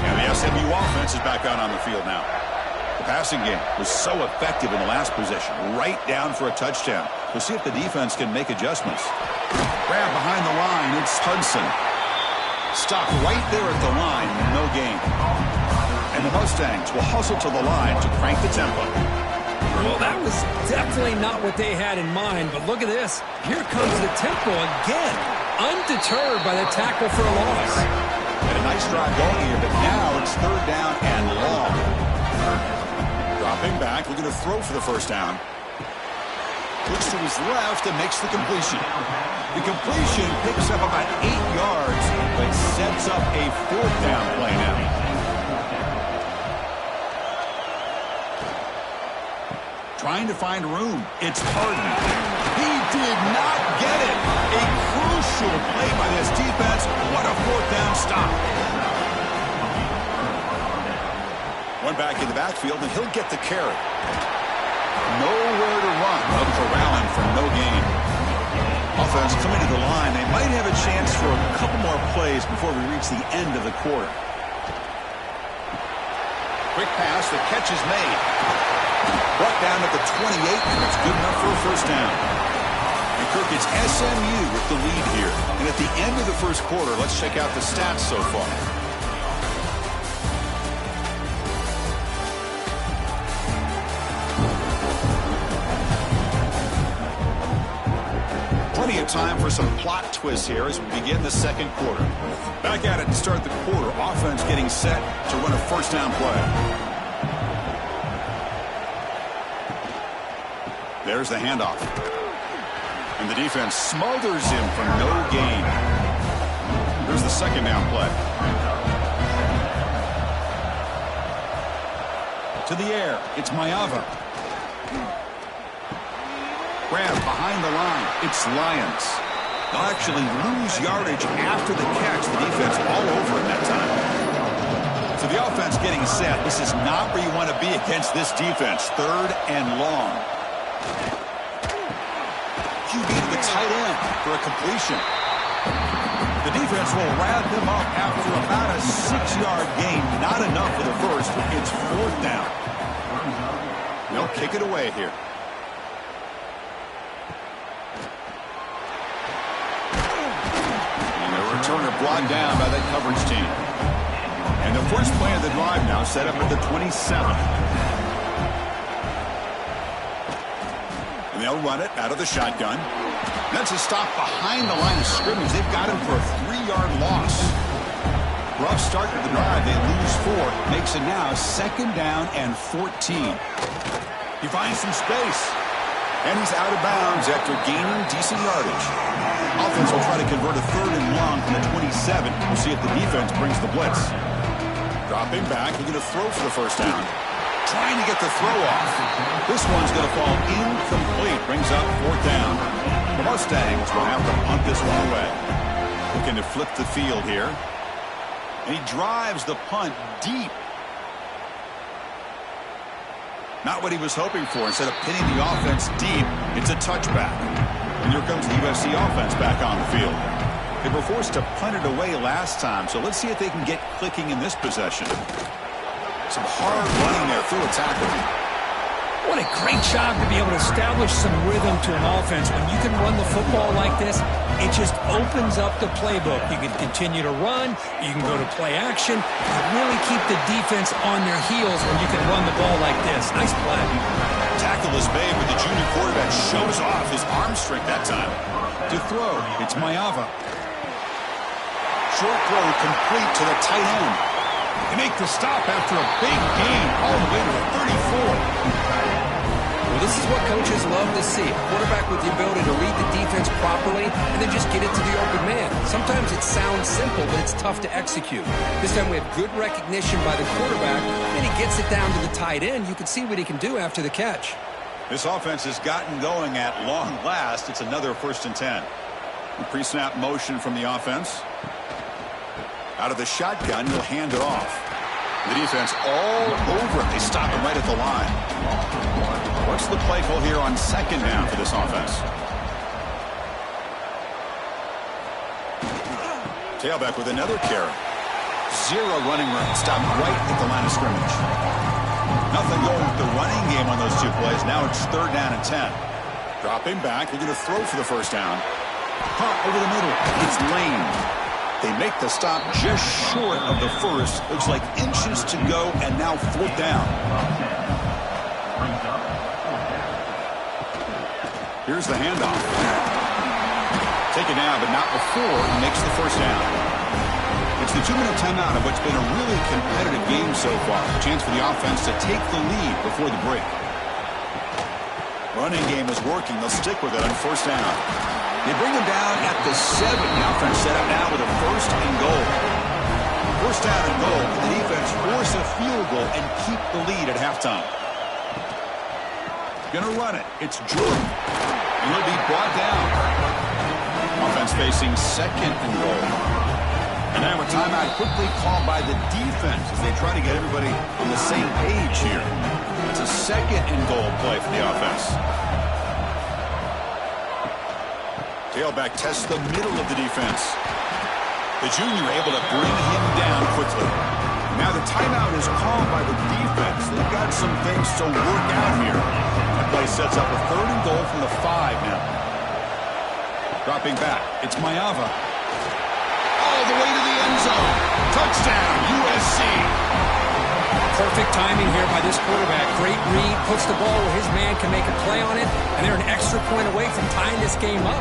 And the SMU offense is back out on the field now. The passing game was so effective in the last possession, right down for a touchdown. We'll see if the defense can make adjustments. Grab behind the line, it's Hudson. Stopped right there at the line, no gain. And the Mustangs will hustle to the line to crank the tempo. Well, that was definitely not what they had in mind, but look at this. Here comes the tempo again, undeterred by the tackle for a loss. And a nice drive going here, but now it's third down and long. Dropping back, looking to throw for the first down. Looks to his left and makes the completion. The completion picks up about 8 yards, but sets up a fourth down play now. Trying to find room. It's Harden. He did not get it. A crucial play by this defense. What a fourth down stop. One back in the backfield, and he'll get the carry. Nowhere to run. Up corralling for no gain. Offense coming to the line. They might have a chance for a couple more plays before we reach the end of the quarter. Quick pass. The catch is made. Brought down at the 28, and it's good enough for a first down. And Kirk, it's SMU with the lead here. And at the end of the first quarter, let's check out the stats so far. Plenty of time for some plot twists here as we begin the second quarter. Back at it to start the quarter. Offense getting set to run a first down play. There's the handoff. And the defense smothers him for no gain. Here's the second down play. To the air. It's Maiava. Grab behind the line. It's Lions. They'll actually lose yardage after the catch. The defense all over in that time. So the offense getting set. This is not where you want to be against this defense. 3rd and long. QB to the tight end for a completion. The defense will wrap him up after about a 6-yard gain. Not enough for the first. It's 4th down. They'll kick it away here. And the returner brought down by that coverage team. And the first play of the drive now set up at the 27. And they'll run it out of the shotgun. That's a stop behind the line of scrimmage. They've got him for a 3-yard loss. Rough start to the drive. They lose 4. Makes it now 2nd down and 14. He finds some space. And he's out of bounds after gaining decent yardage. Offense will try to convert a 3rd and long from the 27. We'll see if the defense brings the blitz. Dropping back. They're going to throw for the first down. Trying to get the throw off. This one's going to fall incomplete. Brings up 4th down. The Mustangs will have to punt this one away. Looking to flip the field here. And he drives the punt deep. Not what he was hoping for. Instead of pinning the offense deep, it's a touchback. And here comes the USC offense back on the field. They were forced to punt it away last time, so let's see if they can get clicking in this possession. Some hard running there through a tackle. What a great job to be able to establish some rhythm to an offense. When you can run the football like this, it just opens up the playbook. You can continue to run. You can go to play action. You really keep the defense on their heels when you can run the ball like this. Nice play. Tackle is made, but the junior quarterback shows off his arm strength that time. To throw, it's Maiava. Short throw complete to the tight end. They make the stop after a big gain all the way to the 34. Well, this is what coaches love to see. A quarterback with the ability to read the defense properly and then just get it to the open man. Sometimes it sounds simple, but it's tough to execute. This time we have good recognition by the quarterback, and he gets it down to the tight end. You can see what he can do after the catch. This offense has gotten going at long last. It's another 1st and 10. Pre-snap motion from the offense. Out of the shotgun, he'll hand it off. The defense all over it. They stop him right at the line. What's the play call here on 2nd down for this offense? Tailback with another carry. 0 running room. Stop right at the line of scrimmage. Nothing going with the running game on those 2 plays. Now it's 3rd down and 10. Dropping back. They're going to throw for the first down. Pop over the middle. It's Lane. They make the stop just short of the first. Looks like inches to go, and now 4th down. Here's the handoff. Taken down, but not before he makes the first down. It's the 2-minute timeout of what's been a really competitive game so far. A chance for the offense to take the lead before the break. Running game is working. They'll stick with it on 1st down. They bring him down at the 7. The offense set up now with a 1st and goal. 1st down and goal. The defense force a field goal and keep the lead at halftime. Gonna run it. It's Jordan. And he'll be brought down. Offense facing 2nd and goal. And now a timeout quickly called by the defense as they try to get everybody on the same page here. It's a 2nd and goal play for the offense. Tailback tests the middle of the defense. The junior able to bring him down quickly. Now the timeout is called by the defense. They've got some things to work out here. That play sets up a 3rd and goal from the 5 now. Dropping back, it's Maiava. All the way to the end zone. Touchdown, USC. Perfect timing here by this quarterback. Great read, puts the ball where his man can make a play on it, and they're an extra point away from tying this game up.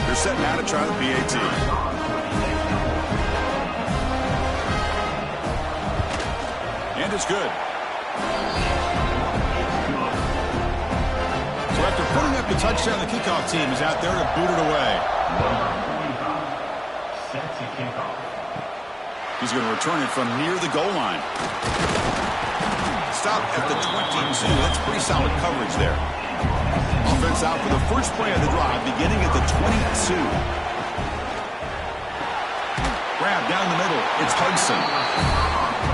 They're setting out to try the PAT. And it's good. After putting up the touchdown, the kickoff team is out there to boot it away. Set to kickoff. He's going to return it from near the goal line. Stop at the 22. That's pretty solid coverage there. Offense out for the first play of the drive, beginning at the 22. Grab down the middle. It's Hudson.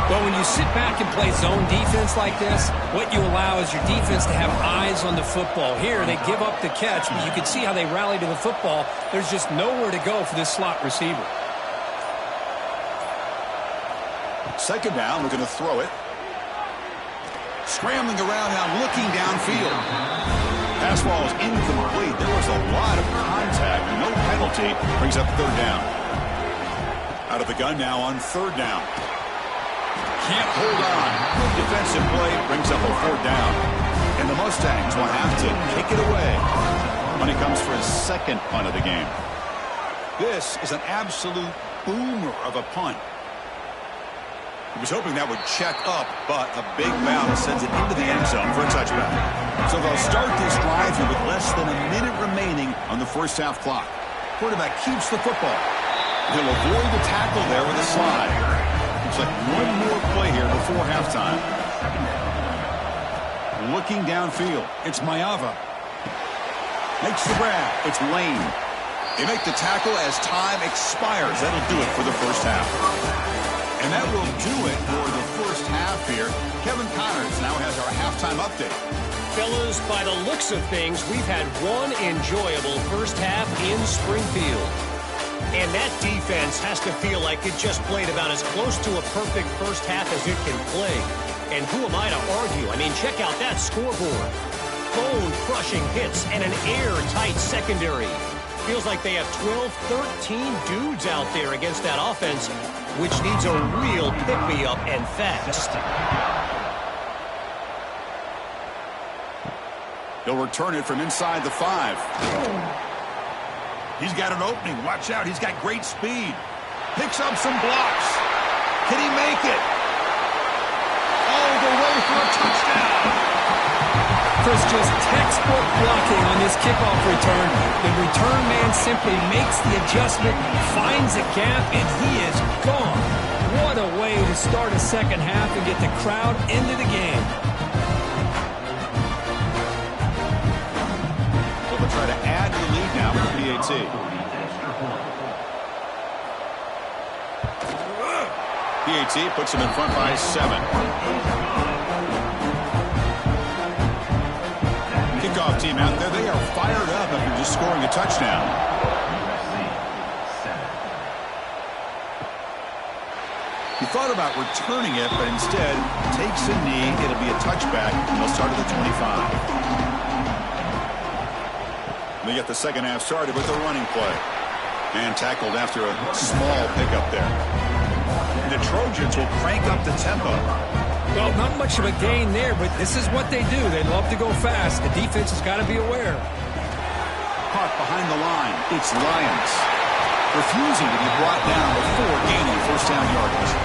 Well, when you sit back and play zone defense like this, what you allow is your defense to have eyes on the football. Here, they give up the catch, but you can see how they rally to the football. There's just nowhere to go for this slot receiver. Second down, we're going to throw it. Scrambling around now, looking downfield. Pass ball is incomplete. There was a lot of contact. No penalty. Brings up third down. Out of the gun now on third down. Can't hold on. Good defensive play. Brings up a fourth down. And the Mustangs will have to kick it away when it comes for his second punt of the game. This is an absolute boomer of a punt. He was hoping that would check up, but a big bounce sends it into the end zone for a touchback. So they'll start this drive here with less than a minute remaining on the first half clock. Quarterback keeps the football. He'll avoid the tackle there with a slide. Looks like one more play here before halftime. Looking downfield, it's Maiava. Makes the grab, it's Lane. They make the tackle as time expires. That'll do it for the first half. And that will do it for the first half here. Kevin Connors now has our halftime update. Fellas, by the looks of things, we've had one enjoyable first half in Springfield. And that defense has to feel like it just played about as close to a perfect first half as it can play. And who am I to argue? I mean, check out that scoreboard. Bone-crushing hits and an airtight secondary. Feels like they have 12, 13 dudes out there against that offense, which needs a real pick-me-up and fast. He'll return it from inside the 5. He's got an opening. Watch out. He's got great speed. Picks up some blocks. Can he make it? All the way for a touchdown. Chris, just textbook blocking on this kickoff return. The return man simply makes the adjustment, finds a gap, and he is gone. What a way to start a second half and get the crowd into the game. So they'll try to add to the lead now with the PAT. PAT puts him in front by 7. Kickoff team out there, they are fired up after just scoring a touchdown. He thought about returning it, but instead takes a knee. It'll be a touchback, and they'll start at the 25. They get the second half started with a running play. And tackled after a small pickup there. And the Trojans will crank up the tempo. Well, not much of a gain there, but this is what they do. They love to go fast. The defense has got to be aware. Caught behind the line. It's Lyons. Refusing to be brought down before gaining first down yardage.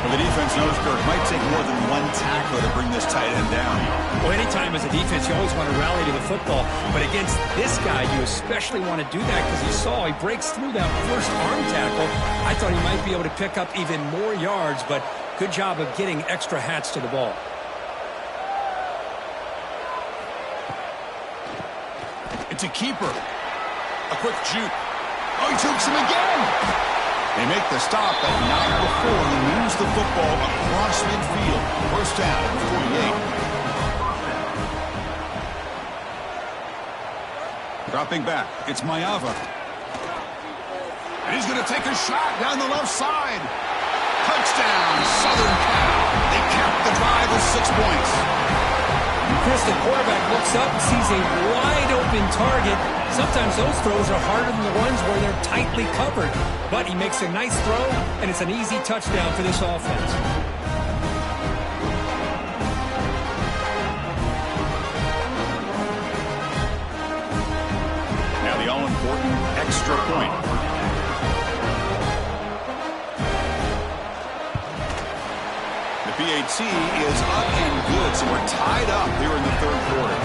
Well, the defense knows Kirk might take more than one tackler to bring this tight end down. Well, anytime as a defense, you always want to rally to the football. But against this guy, you especially want to do that because you saw he breaks through that first arm tackle. I thought he might be able to pick up even more yards, but good job of getting extra hats to the ball. It's a keeper. A quick juke. Oh, he jukes him again. They make the stop, but not before they lose the football across midfield. First down at the 48. Dropping back. It's Maiava. And he's going to take a shot down the left side. Touchdown, Southern Cal. They cap the drive with 6 points. Chris, the quarterback looks up and sees a wide-open target. Sometimes those throws are harder than the ones where they're tightly covered. But he makes a nice throw, and it's an easy touchdown for this offense. Now the all-important extra point. The PAT is up and good, so we're tied up here in the third quarter.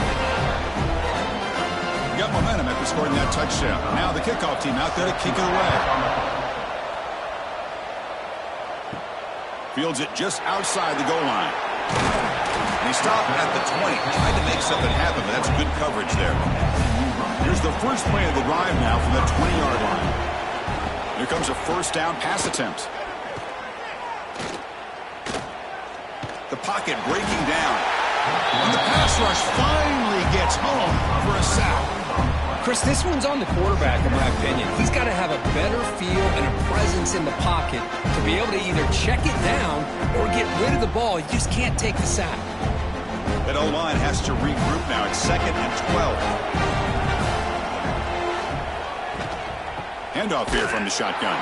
Got momentum after scoring that touchdown. Now the kickoff team out there to kick it away. Fields it just outside the goal line. And he stopped at the 20. Tried to make something happen, but that's good coverage there. Here's the first play of the drive now from the 20-yard line. Here comes a first down pass attempt. The pocket breaking down. And the pass rush finally gets home for a sack. Chris, this one's on the quarterback, in my opinion. He's got to have a better feel and a presence in the pocket to be able to either check it down or get rid of the ball. He just can't take the sack. That O-line has to regroup now. It's 2nd and 12. Handoff here from the shotgun.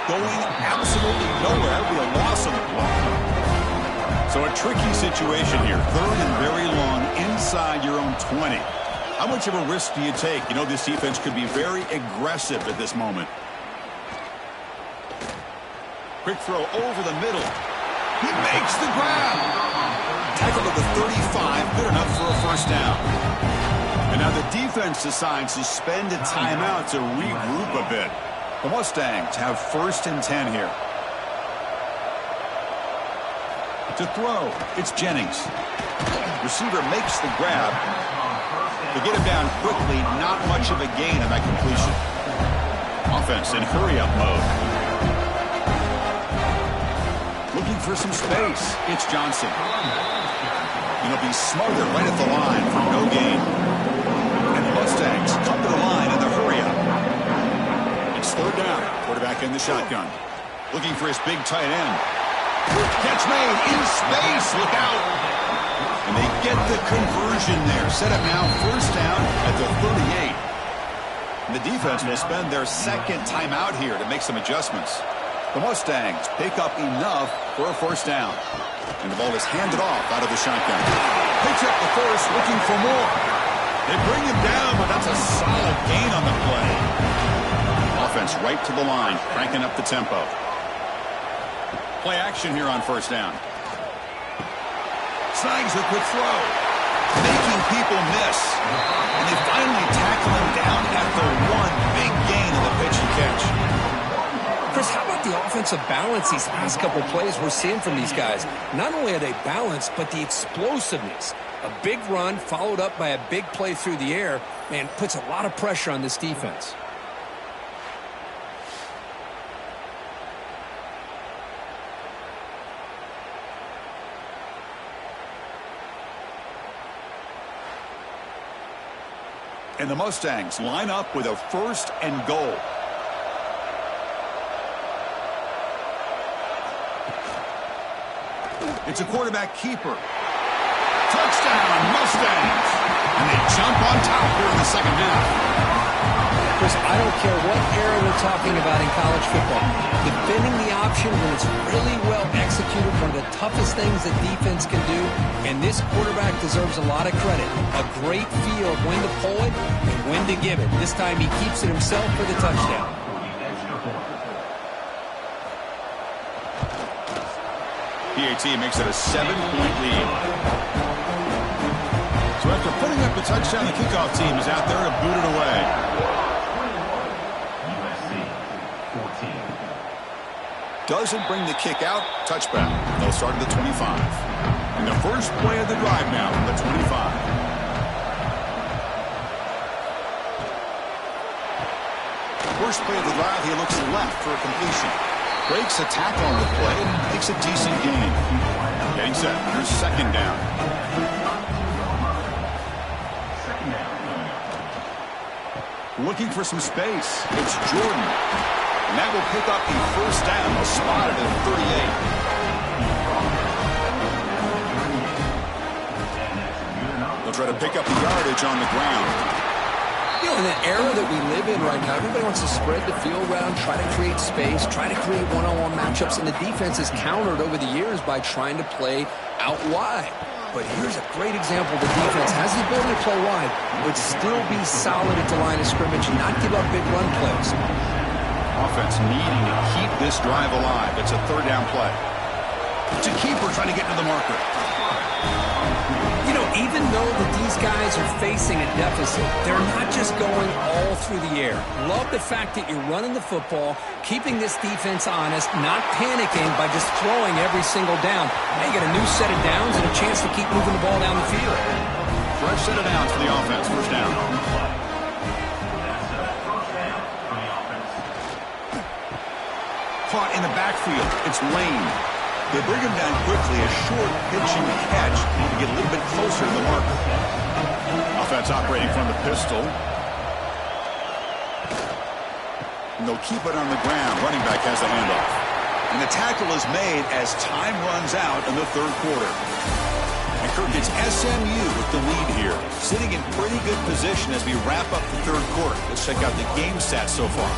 Going absolutely nowhere with a loss on the play. So a tricky situation here. 3rd and very long inside your own 20. How much of a risk do you take? You know this defense could be very aggressive at this moment. Quick throw over the middle. He makes the grab. Tackle to the 35. Good enough for a first down. And now the defense decides to spend a timeout to regroup a bit. The Mustangs have 1st and 10 here. To throw, it's Jennings. Receiver makes the grab. To get him down quickly, not much of a gain on that completion. Offense in hurry-up mode. Looking for some space. It's Johnson. And he'll be smothered right at the line for no gain. And the Mustangs come to the line in the hurry-up. It's 3rd down. Quarterback in the shotgun. Looking for his big tight end. Catch made in space. Look out. And they get the conversion there. Set up now, 1st down at the 38. And the defense will spend their 2nd timeout here to make some adjustments. The Mustangs pick up enough for a 1st down. And the ball is handed off out of the shotgun. Picks up the 1st, looking for more. They bring him down, but that's a solid gain on the play. Offense right to the line, cranking up the tempo. Play action here on 1st down. Snags a quick throw, making people miss. And they finally tackle him down at the 1. Big gain in the pitch and catch. Chris, how about the offensive balance these last couple plays we're seeing from these guys? Not only are they balanced, but the explosiveness. A big run followed up by a big play through the air, man, puts a lot of pressure on this defense. And the Mustangs line up with a 1st and goal. It's a quarterback keeper. Touchdown, Mustangs! And they jump on top here in the 2nd half. Chris, I don't care what era we're talking about in college football. Defending the option when it's really well executed, one of the toughest things that defense can do, and this quarterback deserves a lot of credit. A great feel of when to pull it and when to give it. This time he keeps it himself for the touchdown. PAT makes it a 7-point lead. So after putting up the touchdown, the kickoff team is out there to boot it away. Doesn't bring the kick out. Touchback. They'll start at the 25. And the first play of the drive now from the 25. First play of the drive, he looks left for a completion. Breaks a tackle on the play, makes a decent gain. Getting set. Here's 2nd down. Looking for some space. It's Jordan. And that will pick up the 1st down. They'll spot it at 38. They'll try to pick up the yardage on the ground. You know, in the era that we live in right now, everybody wants to spread the field around, try to create space, try to create one-on-one matchups, and the defense has countered over the years by trying to play out wide. But here's a great example. The defense has the ability to play wide, but still be solid at the line of scrimmage and not give up big run plays. Offense needing to keep this drive alive. It's a 3rd down play. It's a keeper trying to get to the marker. You know, even though that these guys are facing a deficit, they're not just going all through the air. Love the fact that you're running the football, keeping this defense honest, not panicking by just throwing every single down. They get a new set of downs and a chance to keep moving the ball down the field. Fresh set of downs for the offense. First down. Caught in the backfield. It's Lane. They bring him down quickly. A short pitching catch to get a little bit closer to the marker. Offense operating from the pistol. And they'll keep it on the ground. Running back has the handoff. And the tackle is made as time runs out in the third quarter. And Kirk gets SMU with the lead here. Sitting in pretty good position as we wrap up the third quarter. Let's check out the game stats so far.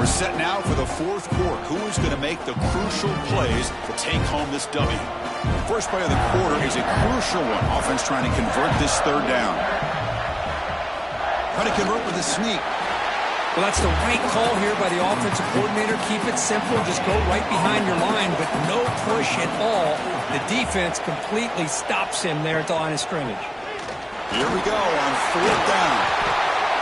Set now for the fourth quarter. Who is going to make the crucial plays to take home this W? First play of the quarter is a crucial one. Offense trying to convert this third down. Trying to convert with a sneak. Well, that's the right call here by the offensive coordinator. Keep it simple. Just go right behind your line, but no push at all. The defense completely stops him there at the line of scrimmage. Here we go on fourth down.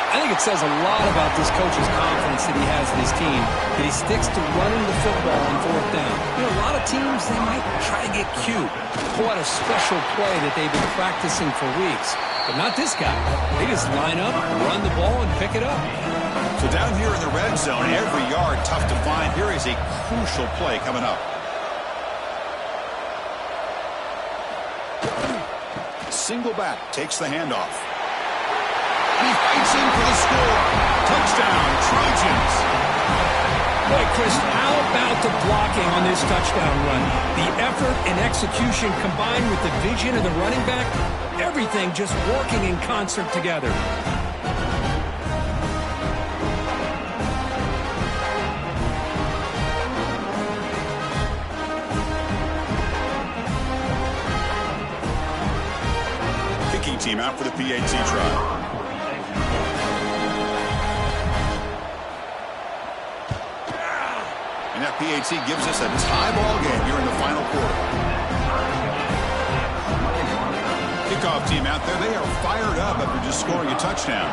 I think it says a lot about this coach's confidence that he has in his team, that he sticks to running the football on fourth down. You know, a lot of teams, they might try to get cute, pull out a special play that they've been practicing for weeks. But not this guy. They just line up, run the ball, and pick it up. So down here in the red zone, every yard tough to find. Here is a crucial play coming up. Single back takes the handoff. He fights in for the score. Touchdown, Trojans. Boy, Chris, how about the blocking on this touchdown run? The effort and execution combined with the vision of the running back, everything just working in concert together. Kicking team out for the PAT try. And that PAT gives us a tie ball game here in the final quarter. Kickoff team out there. They are fired up after just scoring a touchdown.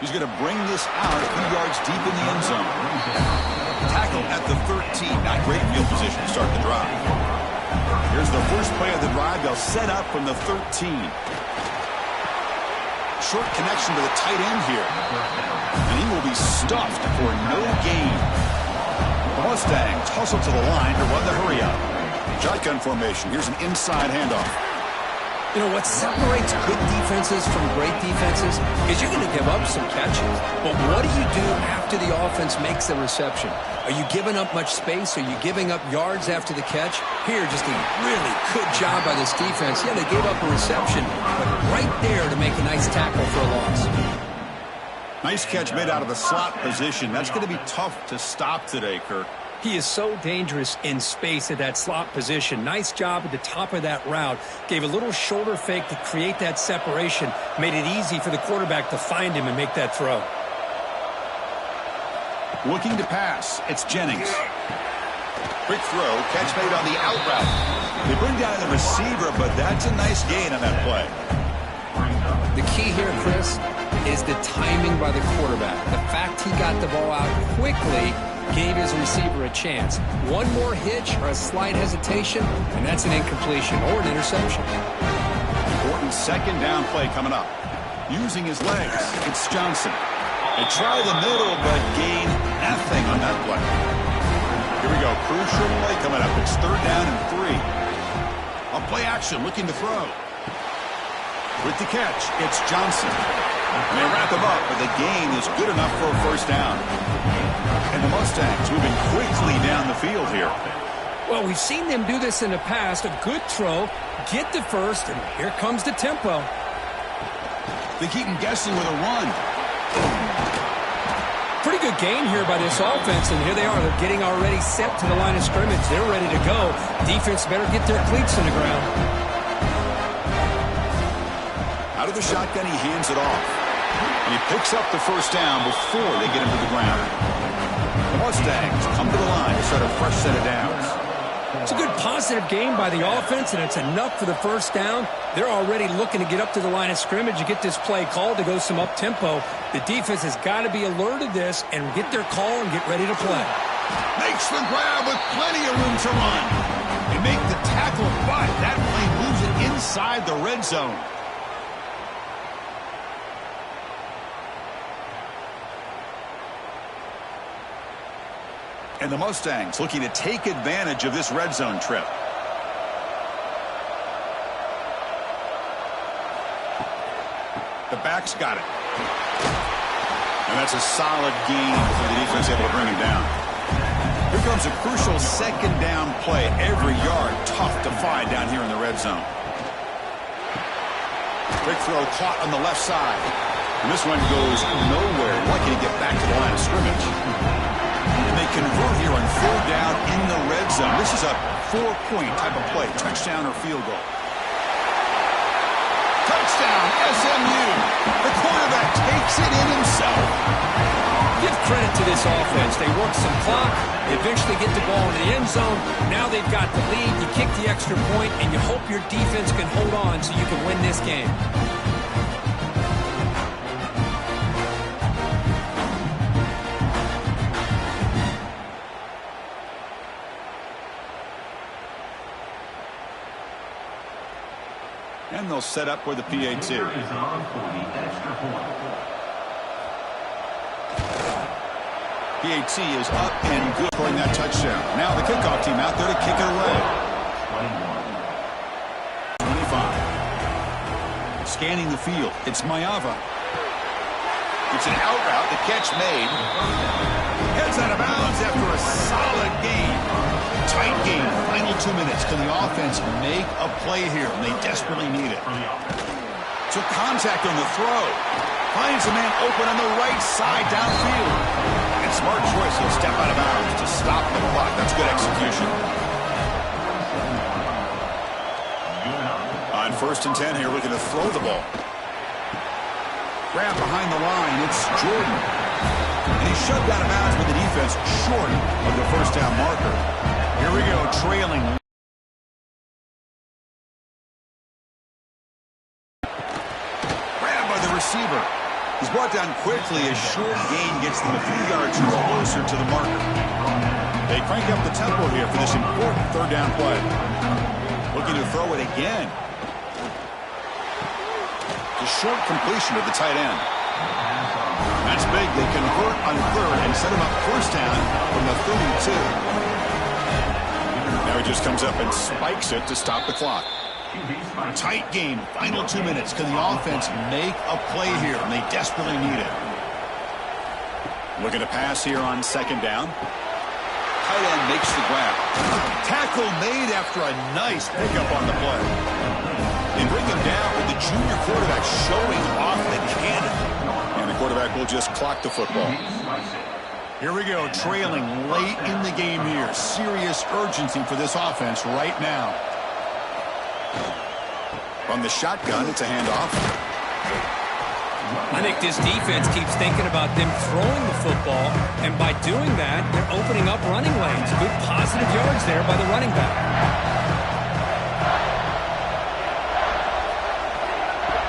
He's going to bring this out a few yards deep in the end zone. Tackle at the 13. Not great field position to start the drive. Here's the first play of the drive. They'll set up from the 13. Short connection to the tight end here. And he will be stuffed for no gain. The Mustangs hustle to the line to run the hurry up. Shotgun formation. Here's an inside handoff. You know, what separates good defenses from great defenses is you're going to give up some catches. But what do you do after the offense makes the reception? Are you giving up much space? Are you giving up yards after the catch? Here, just a really good job by this defense. Yeah, they gave up a reception, but right there to make a nice tackle for a loss. Nice catch made out of the slot position. That's going to be tough to stop today, Kirk. He is so dangerous in space at that slot position. Nice job at the top of that route. Gave a little shoulder fake to create that separation. Made it easy for the quarterback to find him and make that throw. Looking to pass. It's Jennings. Quick throw. Catch made on the out route. They bring down the receiver, but that's a nice gain on that play. The key here, Chris, is the timing by the quarterback. The fact he got the ball out quickly gave his receiver a chance. One more hitch or a slight hesitation, and that's an incompletion or an interception. Important second down play coming up. Using his legs, it's Johnson. They try the middle, but gain nothing on that play. Here we go. Crucial play coming up. It's third down and 3. On play action, looking to throw. With the catch, it's Johnson. And they wrap him up, but the gain is good enough for a first down. And the Mustangs moving quickly down the field here. Well, we've seen them do this in the past. A good throw, get the first, and here comes the tempo. They keep him guessing with a run. Pretty good gain here by this offense, and here they are. They're getting already set to the line of scrimmage. They're ready to go. Defense better get their cleats in the ground. Out of the shotgun, he hands it off. And he picks up the first down before they get him to the ground. The Mustangs come to the line to start a fresh set of downs. It's a good positive game by the offense, and it's enough for the first down. They're already looking to get up to the line of scrimmage and get this play called to go some up-tempo. The defense has got to be alert of this and get their call and get ready to play. Makes the grab with plenty of room to run. They make the tackle, but that play moves it inside the red zone. And the Mustangs looking to take advantage of this red zone trip. The back's got it. And that's a solid gain for the defense able to bring him down. Here comes a crucial second down play. Every yard tough to find down here in the red zone. Quick throw caught on the left side. And this one goes nowhere. Lucky to get back to the line of scrimmage. And they convert here on third down in the red zone. This is a 4-point type of play. Touchdown or field goal. Touchdown, SMU. The quarterback takes it in himself. Give credit to this offense. They work some clock. They eventually get the ball in the end zone. Now they've got the lead. You kick the extra point, and you hope your defense can hold on so you can win this game. And they'll set up for the PAT. PAT is up and good for that touchdown. Now the kickoff team out there to kick it away. 25. Scanning the field. It's Maiava. It's an out route. The catch made. Heads out of bounds after a solid game. Tight game. Final 2 minutes. Can the offense make a play here? And they desperately need it. Took contact on the throw. Finds a man open on the right side downfield. And smart choice. He'll step out of bounds to stop the clock. That's good execution. On 1st and 10 here, looking to throw the ball. Grab behind the line. It's Jordan. And he's shoved out of bounds with the defense short of the first down marker. Here we go, trailing. Grabbed by the receiver. He's brought down quickly as short gain gets them a few yards closer to the marker. They crank up the tempo here for this important third down play. Looking to throw it again. The short completion of the tight end. That's big. They convert on third and set him up first down from the 32. Now he just comes up and spikes it to stop the clock. Tight game. Final 2 minutes. Can the offense make a play here? And they desperately need it. Looking to pass here on second down. Tight end makes the grab. Tackle made after a nice pickup on the play. They bring him down with the junior quarterback showing off the cannon. And the quarterback will just clock the football. Here we go, trailing late in the game here. Serious urgency for this offense right now. From the shotgun, it's a handoff. I think this defense keeps thinking about them throwing the football, and by doing that, they're opening up running lanes. Good positive yards there by the running back.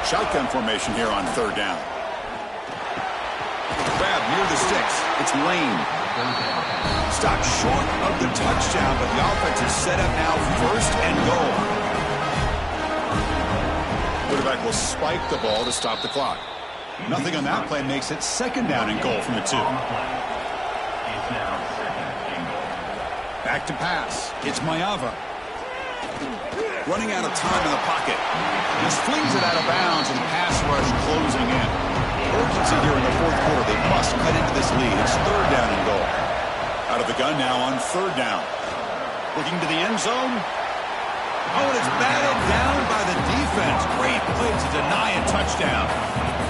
Shotgun formation here on third down. Grab near the sticks. It's Lane. Stopped short of the touchdown, but the offense is set up now first and goal. Quarterback will spike the ball to stop the clock. Nothing on that play makes it second down and goal from the 2. Back to pass. It's Maiava. Running out of time in the pocket. Just flings it out of bounds and pass rush closing in. Urgency here in the fourth quarter. They must cut into this lead. It's third down and goal. Out of the gun now on third down. Looking to the end zone. Oh, and it's batted down by the defense. Great play to deny a touchdown.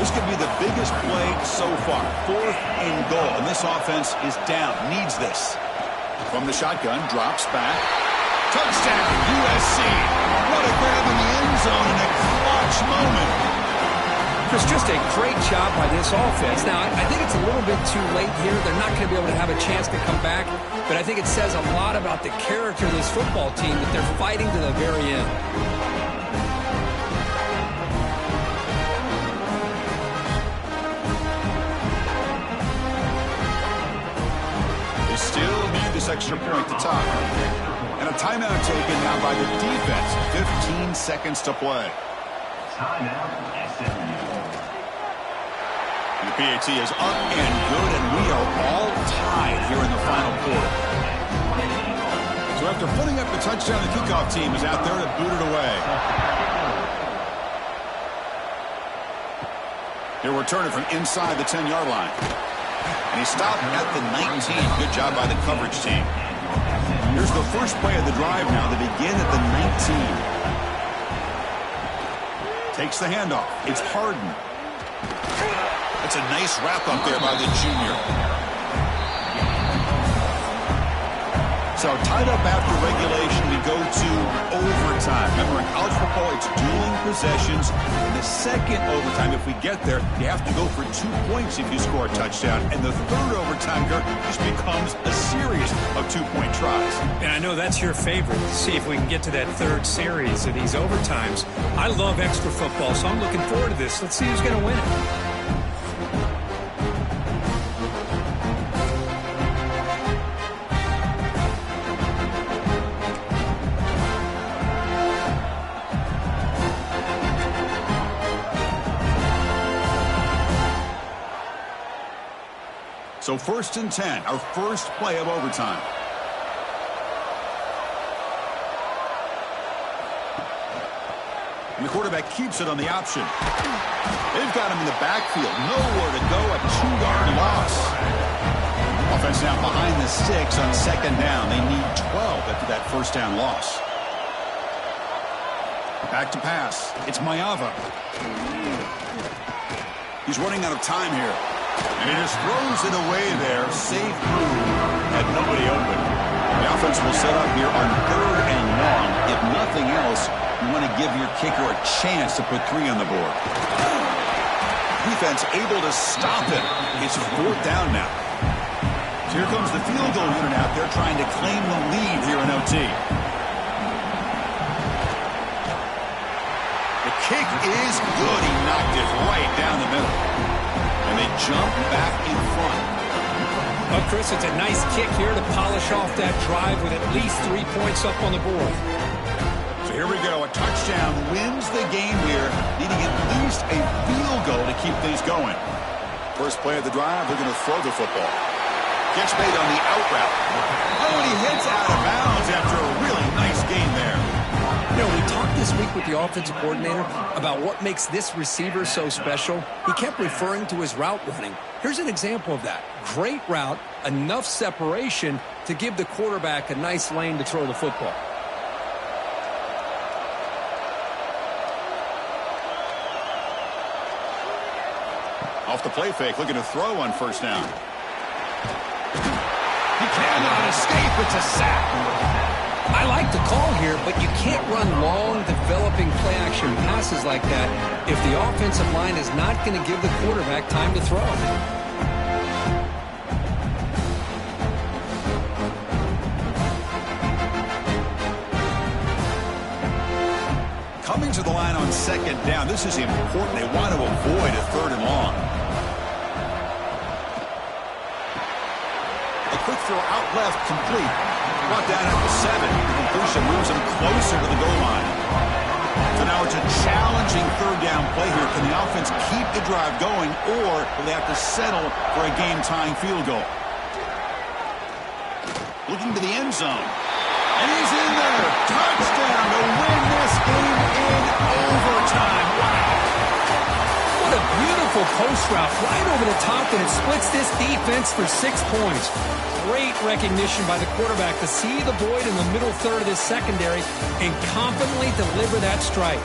This could be the biggest play so far. Fourth and goal. And this offense is down. Needs this. From the shotgun. Drops back. Touchdown, USC. What a grab in the end zone in a clutch moment. Chris, just a great job by this offense. Now, I think it's a little bit too late here. They're not going to be able to have a chance to come back, but I think it says a lot about the character of this football team that they're fighting to the very end. They still need this extra point to tie. And a timeout taken now by the defense. 15 seconds to play. Timeout, SMU. The PAT is up and good, and we are all tied here in the final quarter. So after putting up the touchdown, the kickoff team is out there to boot it away. He'll return it from inside the 10-yard line. And he stopped at the 19. Good job by the coverage team. Here's the first play of the drive now. They begin at the 19. Takes the handoff. It's Harden. That's a nice wrap up there by the junior. So tied up after regulation, we go to overtime. Remember, in college football, it's dueling possessions. In the second overtime, if we get there, you have to go for 2 points if you score a touchdown. And the third overtime, Kirk, just becomes a series of 2-point tries. And I know that's your favorite, to see if we can get to that third series of these overtimes. I love extra football, so I'm looking forward to this. Let's see who's going to win it. So 1st and 10, our first play of overtime. And the quarterback keeps it on the option. They've got him in the backfield. Nowhere to go, a 2-yard loss. Offense now behind the 6 on 2nd down. They need 12 after that first down loss. Back to pass. It's Mayava. He's running out of time here. And he just throws it away there. Safe move. Had nobody open. The offense will set up here on 3rd and long. If nothing else, you want to give your kicker a chance to put 3 on the board. Defense able to stop it. It's 4th down now. So here comes the field goal unit out there trying to claim the lead here in OT. The kick is good. He knocked it right down the middle. And they jump back in front. Well, Chris, it's a nice kick here to polish off that drive with at least 3 points up on the board. So here we go. A touchdown wins the game here, needing at least a field goal to keep things going. First play of the drive, they're going to throw the football. Catch made on the out route. Oh, and he hits out of bounds after a really nice gain there. You know, we talked this week with the offensive coordinator about what makes this receiver so special. He kept referring to his route running. Here's an example of that. Great route, enough separation to give the quarterback a nice lane to throw the football. Off the play fake, looking to throw on 1st down. He cannot escape. It's a sack. I like the call here, but you can't run long, developing play-action passes like that if the offensive line is not going to give the quarterback time to throw. Coming to the line on 2nd down. This is important. They want to avoid a 3rd and long. A quick throw out left, complete. Brought down at the 7. Completion moves him closer to the goal line. So now it's a challenging 3rd down play here. Can the offense keep the drive going, or will they have to settle for a game-tying field goal? Looking to the end zone. And he's in there. Touchdown to win this game in overtime. Wow. What a beautiful post route right over the top, and it splits this defense for 6 points. Great recognition by the quarterback to see the void in the middle third of this secondary and confidently deliver that strike.